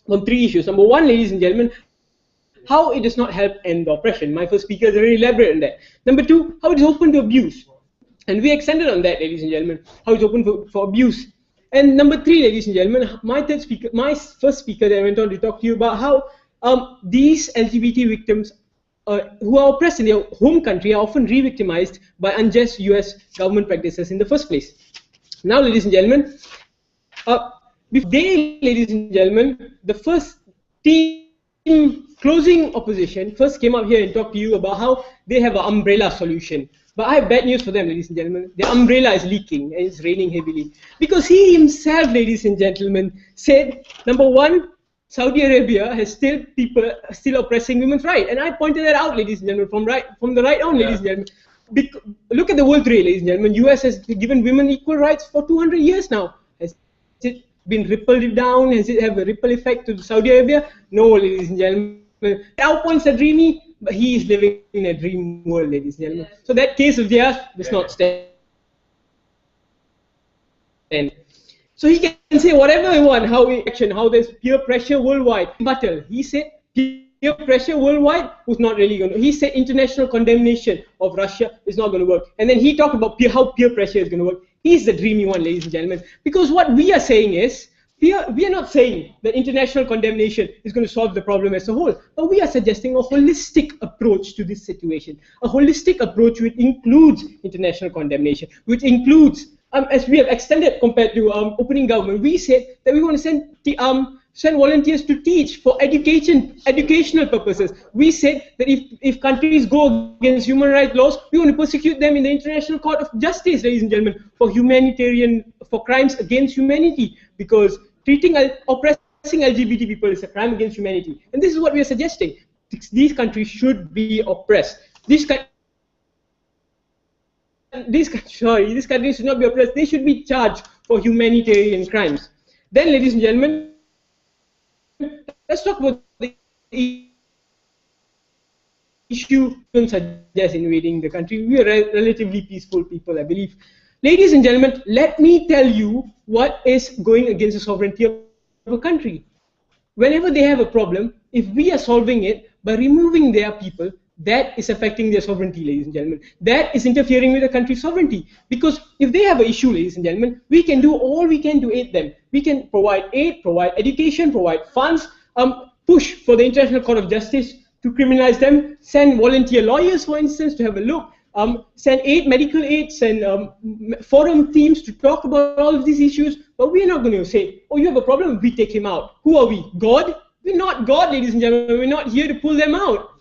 from 3 issues. Number one, ladies and gentlemen, how it does not help end the oppression. My first speaker is very elaborate on that. Number two, how it is open to abuse. And we extended on that, ladies and gentlemen, how it's open for abuse. And number three, ladies and gentlemen, my first speaker that I went on to talk to you about how these LGBT victims who are oppressed in their home country are often re-victimized by unjust US government practices in the first place. Now, ladies and gentlemen, ladies and gentlemen, the first team Closing Opposition first came up here and talked to you about how they have an umbrella solution. But I have bad news for them, ladies and gentlemen. The umbrella is leaking and it's raining heavily. Because he himself, ladies and gentlemen, said, number one, Saudi Arabia has still oppressing women's rights. And I pointed that out, ladies and gentlemen, from the right on, ladies and gentlemen. Look at the world trade, ladies and gentlemen. US has given women equal rights for 200 years now. Has it been rippled down? Has it have a ripple effect to Saudi Arabia? No, ladies and gentlemen. Our points are dreamy, but he is living in a dream world, ladies and gentlemen. So that case of theirs does not stand. So he can say whatever he wants, how there's peer pressure worldwide. But he said peer pressure worldwide was not really going to. He said international condemnation of Russia is not going to work. And then he talked about how peer pressure is going to work. He's the dreamy one, ladies and gentlemen. Because what we are saying is, we are not saying that international condemnation is going to solve the problem as a whole, but we are suggesting a holistic approach to this situation. A holistic approach which includes international condemnation, which includes, as we have extended compared to opening government, we said that we want to send volunteers to teach for educational purposes. We said that if countries go against human rights laws, we want to persecute them in the International Court of Justice, ladies and gentlemen, for crimes against humanity, because oppressing LGBT people is a crime against humanity. And this is what we are suggesting. These countries should be oppressed. These countries should not be oppressed. They should be charged for humanitarian crimes. Then, ladies and gentlemen, let's talk about the issue. Don't suggest invading the country. We are relatively peaceful people, I believe. Ladies and gentlemen, let me tell you what is going against the sovereignty of a country. Whenever they have a problem, if we are solving it by removing their people, that is affecting their sovereignty, ladies and gentlemen. That is interfering with the country's sovereignty. Because if they have an issue, ladies and gentlemen, we can do all we can to aid them. We can provide aid, provide education, provide funds, push for the International Court of Justice to criminalize them, send volunteer lawyers, for instance, to have a look, send medical aid, send forum teams to talk about all of these issues. But we're not going to say, oh, you have a problem, we take him out. Who are we? God? We're not God, ladies and gentlemen. We're not here to pull them out.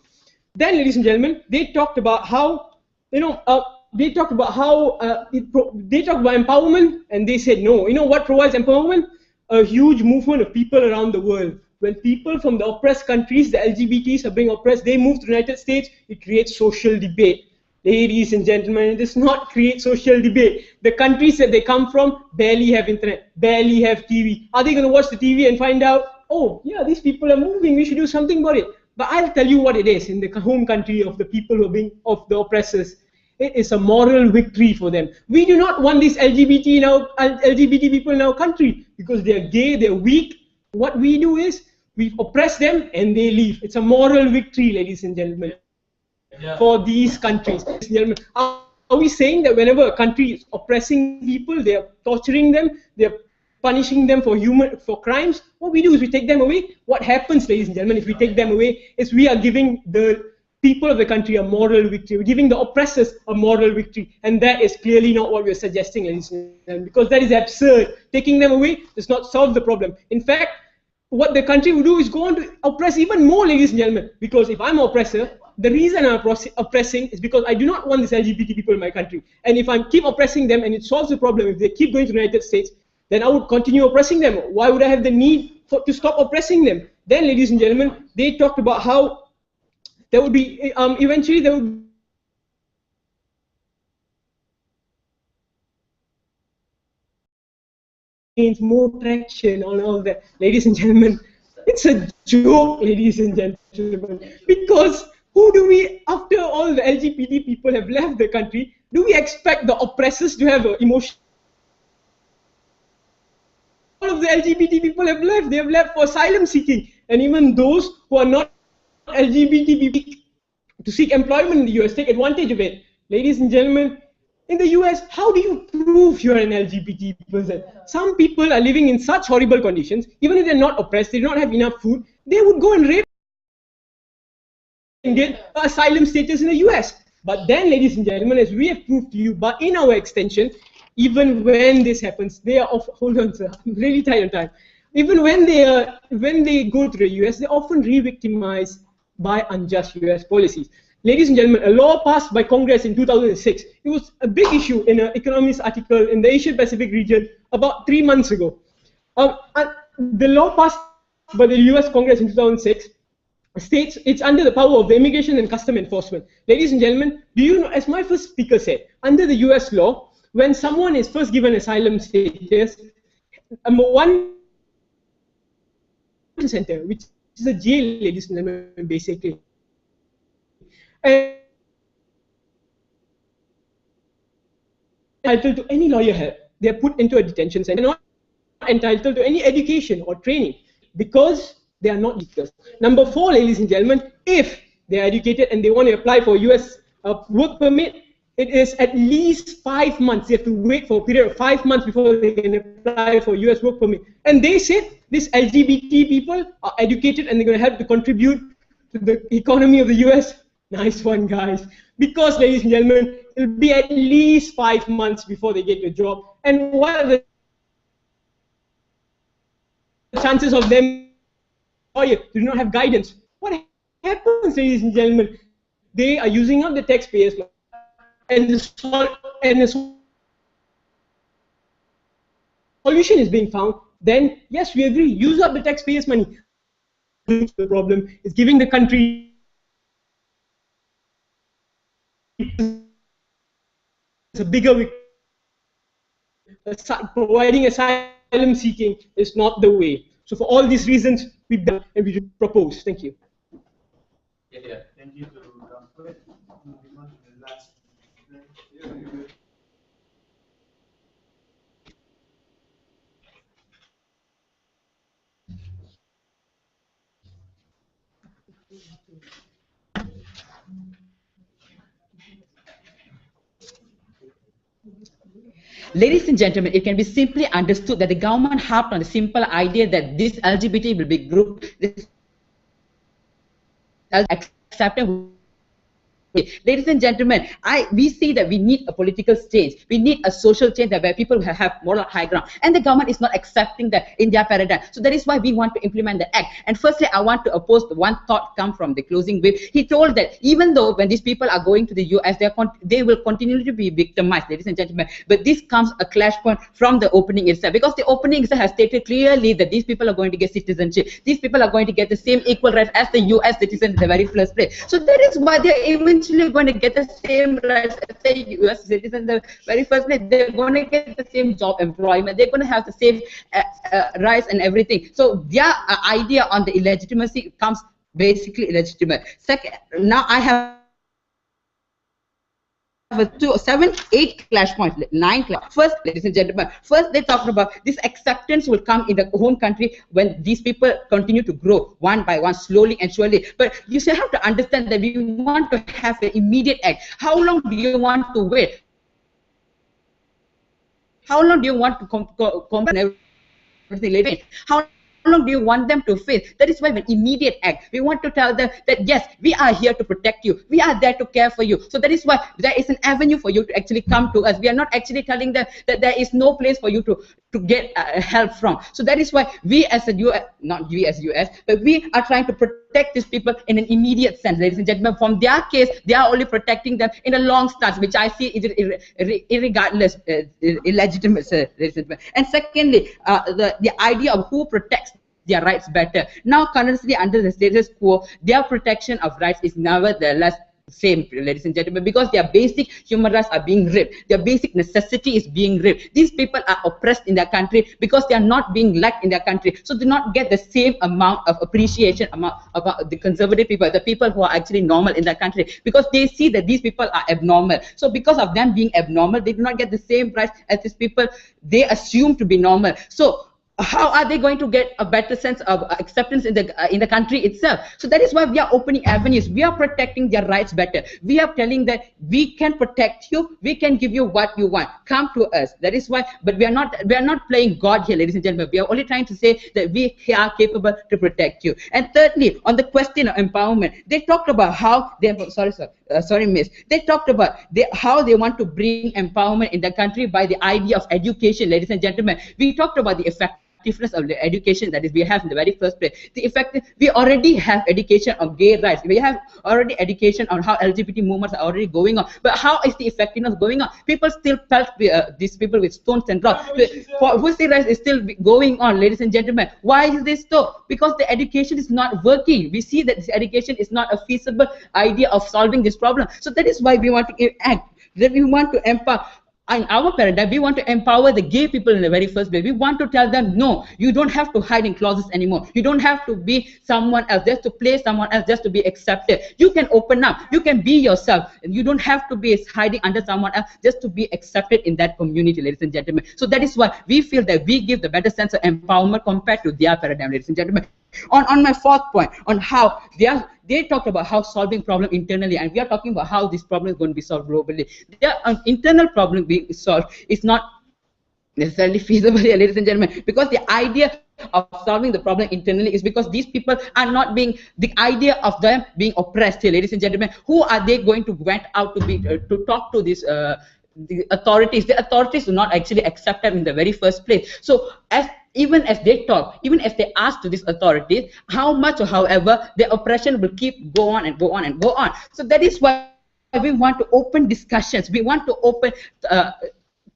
Then, ladies and gentlemen, they talked about how, they talked about empowerment, and they said no. You know what provides empowerment? A huge movement of people around the world. When people from the oppressed countries, the LGBTs are being oppressed, they move to the United States, it creates social debate. Ladies and gentlemen, it does not create social debate. The countries that they come from barely have internet, barely have TV. Are they going to watch the TV and find out, oh, yeah, these people are moving, we should do something about it? But I'll tell you what it is in the home country of the people who are being of the oppressors. It is a moral victory for them. We do not want these LGBT people in our country because they are gay, they are weak. What we do is we oppress them and they leave. It's a moral victory, ladies and gentlemen, for these countries. Are we saying that whenever a country is oppressing people, they are torturing them, they are punishing them for crimes? What we do is we take them away. What happens, ladies and gentlemen, if we take them away is we are giving the people of the country a moral victory. We're giving the oppressors a moral victory. And that is clearly not what we're suggesting, ladies and gentlemen, because that is absurd. Taking them away does not solve the problem. In fact, what the country will do is go on to oppress even more, ladies and gentlemen, because if I'm an oppressor, the reason I'm oppressing is because I do not want these LGBT people in my country. And if I keep oppressing them and it solves the problem, if they keep going to the United States, then I would continue oppressing them. Why would I have the need to stop oppressing them? Then, ladies and gentlemen, they talked about how there would be, eventually there would gains more traction on all that. Ladies and gentlemen, it's a joke, ladies and gentlemen, because who do we, after all the LGBT people have left the country, do we expect the oppressors to have an emotion? All of the LGBT people have left. They have left for asylum seeking, and even those who are not LGBT people to seek employment in the US take advantage of it. Ladies and gentlemen, in the US, how do you prove you're an LGBT person? Some people are living in such horrible conditions, even if they're not oppressed, they don't have enough food, they would go and rape and get asylum status in the US. But then, ladies and gentlemen, as we have proved to you, but in our extension, even when this happens, they are hold on, sir, I'm really tight on time. Even when they go to the US, they're often re-victimized by unjust US policies. Ladies and gentlemen, a law passed by Congress in 2006. It was a big issue in an economist article in the Asia Pacific region about 3 months ago. The law passed by the US Congress in 2006 states it's under the power of the Immigration and Custom Enforcement. Ladies and gentlemen, do you know, as my first speaker said, under the US law, when someone is first given asylum status, one center, which is a jail, ladies and gentlemen, basically. And entitled to any lawyer help. They are put into a detention center. They're not entitled to any education or training because they are not legal. Number 4, ladies and gentlemen, if they are educated and they want to apply for US work permit, it is at least 5 months. They have to wait for a period of 5 months before they can apply for US work permit. And they said these LGBT people are educated and they're going to help to contribute to the economy of the US. Nice one, guys. Because, ladies and gentlemen, it'll be at least 5 months before they get a job. And what are the chances of them do not have guidance? What happens, ladies and gentlemen? They are using up the taxpayers' money. And the solution is being found, then yes, we agree, use up the taxpayers' money. The problem is giving the country a bigger, providing asylum seeking is not the way. So for all these reasons, we've done and we propose. Thank you. Yeah. Thank you to Rampet. Moving on to the last. Ladies and gentlemen, it can be simply understood that the government harped on the simple idea that this LGBT will be grouped, this accepted. Ladies and gentlemen, we see that we need a political change. We need a social change where people have moral high ground. And the government is not accepting that in their paradigm. So that is why we want to implement the act. And firstly, I want to oppose the one thought come from the closing wave. He told that even though when these people are going to the US, they will continue to be victimized, ladies and gentlemen. But this comes a clash point from the opening itself. Because the opening itself has stated clearly that these people are going to get citizenship. These people are going to get the same equal rights as the US citizens in the very first place. So that is why they are eventually going to get the same rights as the US citizens in the very first place. They're going to get the same job employment. They're going to have the same rights and everything. So their idea on the illegitimacy comes basically illegitimate. Second, now I have a 7, 8 clash points, 9 clash. First, ladies and gentlemen, first they talked about this acceptance will come in the home country when these people continue to grow one by one, slowly and surely. But you still have to understand that we want to have an immediate act. How long do you want to wait? How long do you want to combat everything later? How long do you want them to face? That is why an immediate act. We want to tell them that yes, we are here to protect you. We are there to care for you. So that is why there is an avenue for you to actually come to us. We are not actually telling them that there is no place for you to get help from. So that is why we as a US, not we as US, but we are trying to protect these people in an immediate sense, ladies and gentlemen. From their case, they are only protecting them in a long stance, which I see is irregardless, illegitimate, ladies and gentlemen. And secondly, the idea of who protects their rights better. Now, currently under the status quo, their protection of rights is nevertheless same, ladies and gentlemen, because their basic human rights are being ripped. Their basic necessity is being ripped. These people are oppressed in their country because they are not being liked in their country. So do not get the same amount of appreciation about the conservative people, the people who are actually normal in their country, because they see that these people are abnormal. So because of them being abnormal, they do not get the same rights as these people they assume to be normal. So how are they going to get a better sense of acceptance in the country itself? So that is why we are opening avenues. We are protecting their rights better. We are telling that we can protect you. We can give you what you want. Come to us. That is why. But we are not playing God here, ladies and gentlemen. We are only trying to say that we are capable to protect you. And thirdly, on the question of empowerment, they talked about how they. Sorry, miss. They talked about how they want to bring empowerment in the country by the idea of education, ladies and gentlemen. We talked about the effectiveness of the education that is we have in the very first place. The effect, we already have education on gay rights. We have already education on how LGBT movements are already going on. But how is the effectiveness going on? People still pelt these people with stones and rocks. Pussy rights is still going on, ladies and gentlemen. Why is this so? Because the education is not working. We see that this education is not a feasible idea of solving this problem. So that is why we want to act. That we want to empower. In our paradigm, we want to empower the gay people in the very first place. We want to tell them, no, you don't have to hide in closets anymore. You don't have to be someone else, just to play someone else, just to be accepted. You can open up. You can be yourself. And you don't have to be hiding under someone else just to be accepted in that community, ladies and gentlemen. So that is why we feel that we give the better sense of empowerment compared to their paradigm, ladies and gentlemen. On my fourth point, on how they talked about how solving problem internally, and we are talking about how this problem is going to be solved globally. Their internal problem being solved is not necessarily feasible here, ladies and gentlemen, because the idea of solving the problem internally is because these people are not being, the idea of them being oppressed here, ladies and gentlemen. Who are they going to went out to be to talk to this the authorities? The authorities do not actually accept them in the very first place. So even as they talk, even as they ask to these authorities, how much or however, the oppression will keep go on and go on and go on. So that is why we want to open discussions. We want to open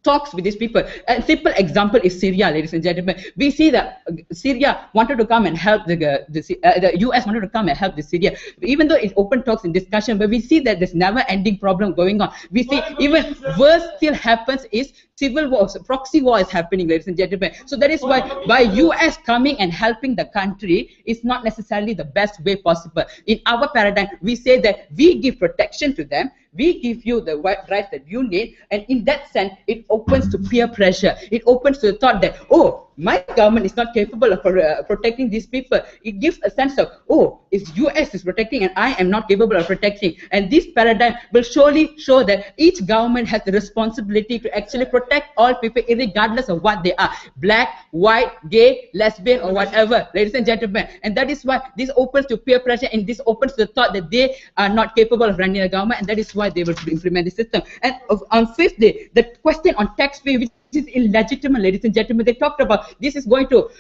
talks with these people. A simple example is Syria, ladies and gentlemen. We see that Syria wanted to come and help the US wanted to come and help the Syria, even though it's open talks and discussion. But we see that there's never-ending problem going on. We see even worse still happens is civil wars, proxy war is happening, ladies and gentlemen. So that is why by US coming and helping the country is not necessarily the best way possible. In our paradigm, we say that we give protection to them. We give you the rights that you need, and in that sense, it opens to peer pressure. It opens to the thought that, oh, my government is not capable of protecting these people. It gives a sense of, oh, if US is protecting and I am not capable of protecting. And this paradigm will surely show that each government has the responsibility to actually protect all people, regardless of what they are, black, white, gay, lesbian, or whatever, ladies and gentlemen. And that is why this opens to peer pressure, and this opens to the thought that they are not capable of running a government, and that is why they will implement the system. And on fifth day, the question on taxpayer, which is illegitimate, ladies and gentlemen. They talked about this is going to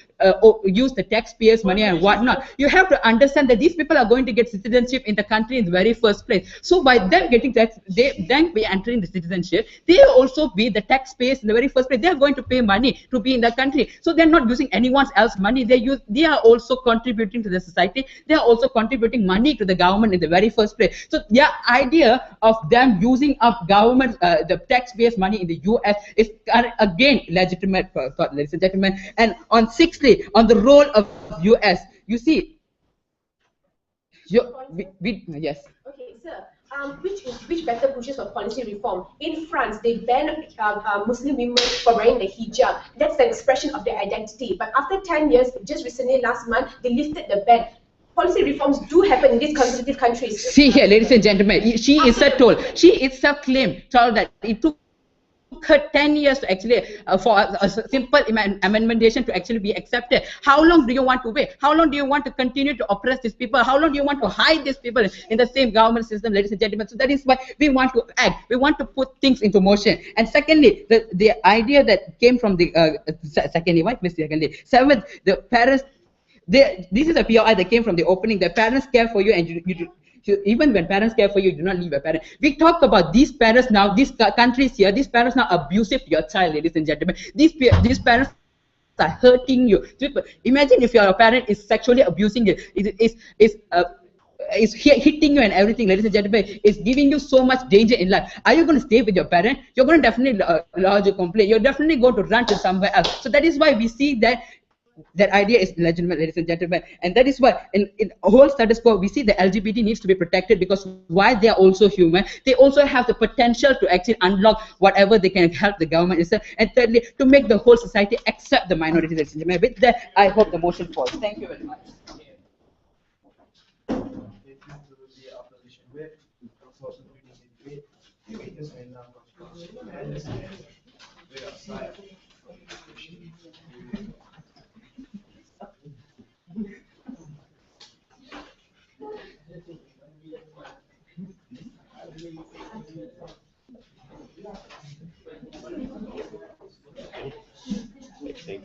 use the taxpayers' money and whatnot. You have to understand that these people are going to get citizenship in the country in the very first place. So by them getting tax, they then be entering the citizenship, they also be the taxpayers in the very first place. They are going to pay money to be in the country. So they're not using anyone else's money. They are also contributing to the society. They are also contributing money to the government in the very first place. So the idea of them using up government, the taxpayers' money in the US is again legitimate thought, ladies and gentlemen. And on sixthly, on the role of US, you see, Yes. Okay, sir. Which better pushes for policy reform? In France, they ban Muslim women for wearing the hijab. That's the expression of their identity. But after 10 years, just recently last month, they lifted the ban. Policy reforms do happen in these conservative countries. See here, ladies and gentlemen, she itself claimed that it took her 10 years to actually for a simple amendmentation to actually be accepted. How long do you want to wait? How long do you want to continue to oppress these people? How long do you want to hide these people in the same government system, ladies and gentlemen? So that is why we want to act. We want to put things into motion. And secondly, the idea that came from the seventh, the parents. This is a POI that came from the opening. The parents care for you, and even when parents care for you, you do not leave a parent. We talk about these parents now, these countries here, these parents now abusive to your child, ladies and gentlemen. These parents are hurting you. Imagine if your parent is sexually abusing you, is hitting you and everything, ladies and gentlemen. It's giving you so much danger in life. Are you going to stay with your parent? You're going to definitely lodge a complaint. You're definitely going to run to somewhere else. So that is why we see that idea is legitimate, ladies and gentlemen, and that is why in whole status quo we see the LGBT needs to be protected, because while they are also human, they also have the potential to actually unlock whatever they can help the government itself, and thirdly, to make the whole society accept the minorities, ladies and gentlemen. With that, I hope the motion falls. Thank you very much. Thank you.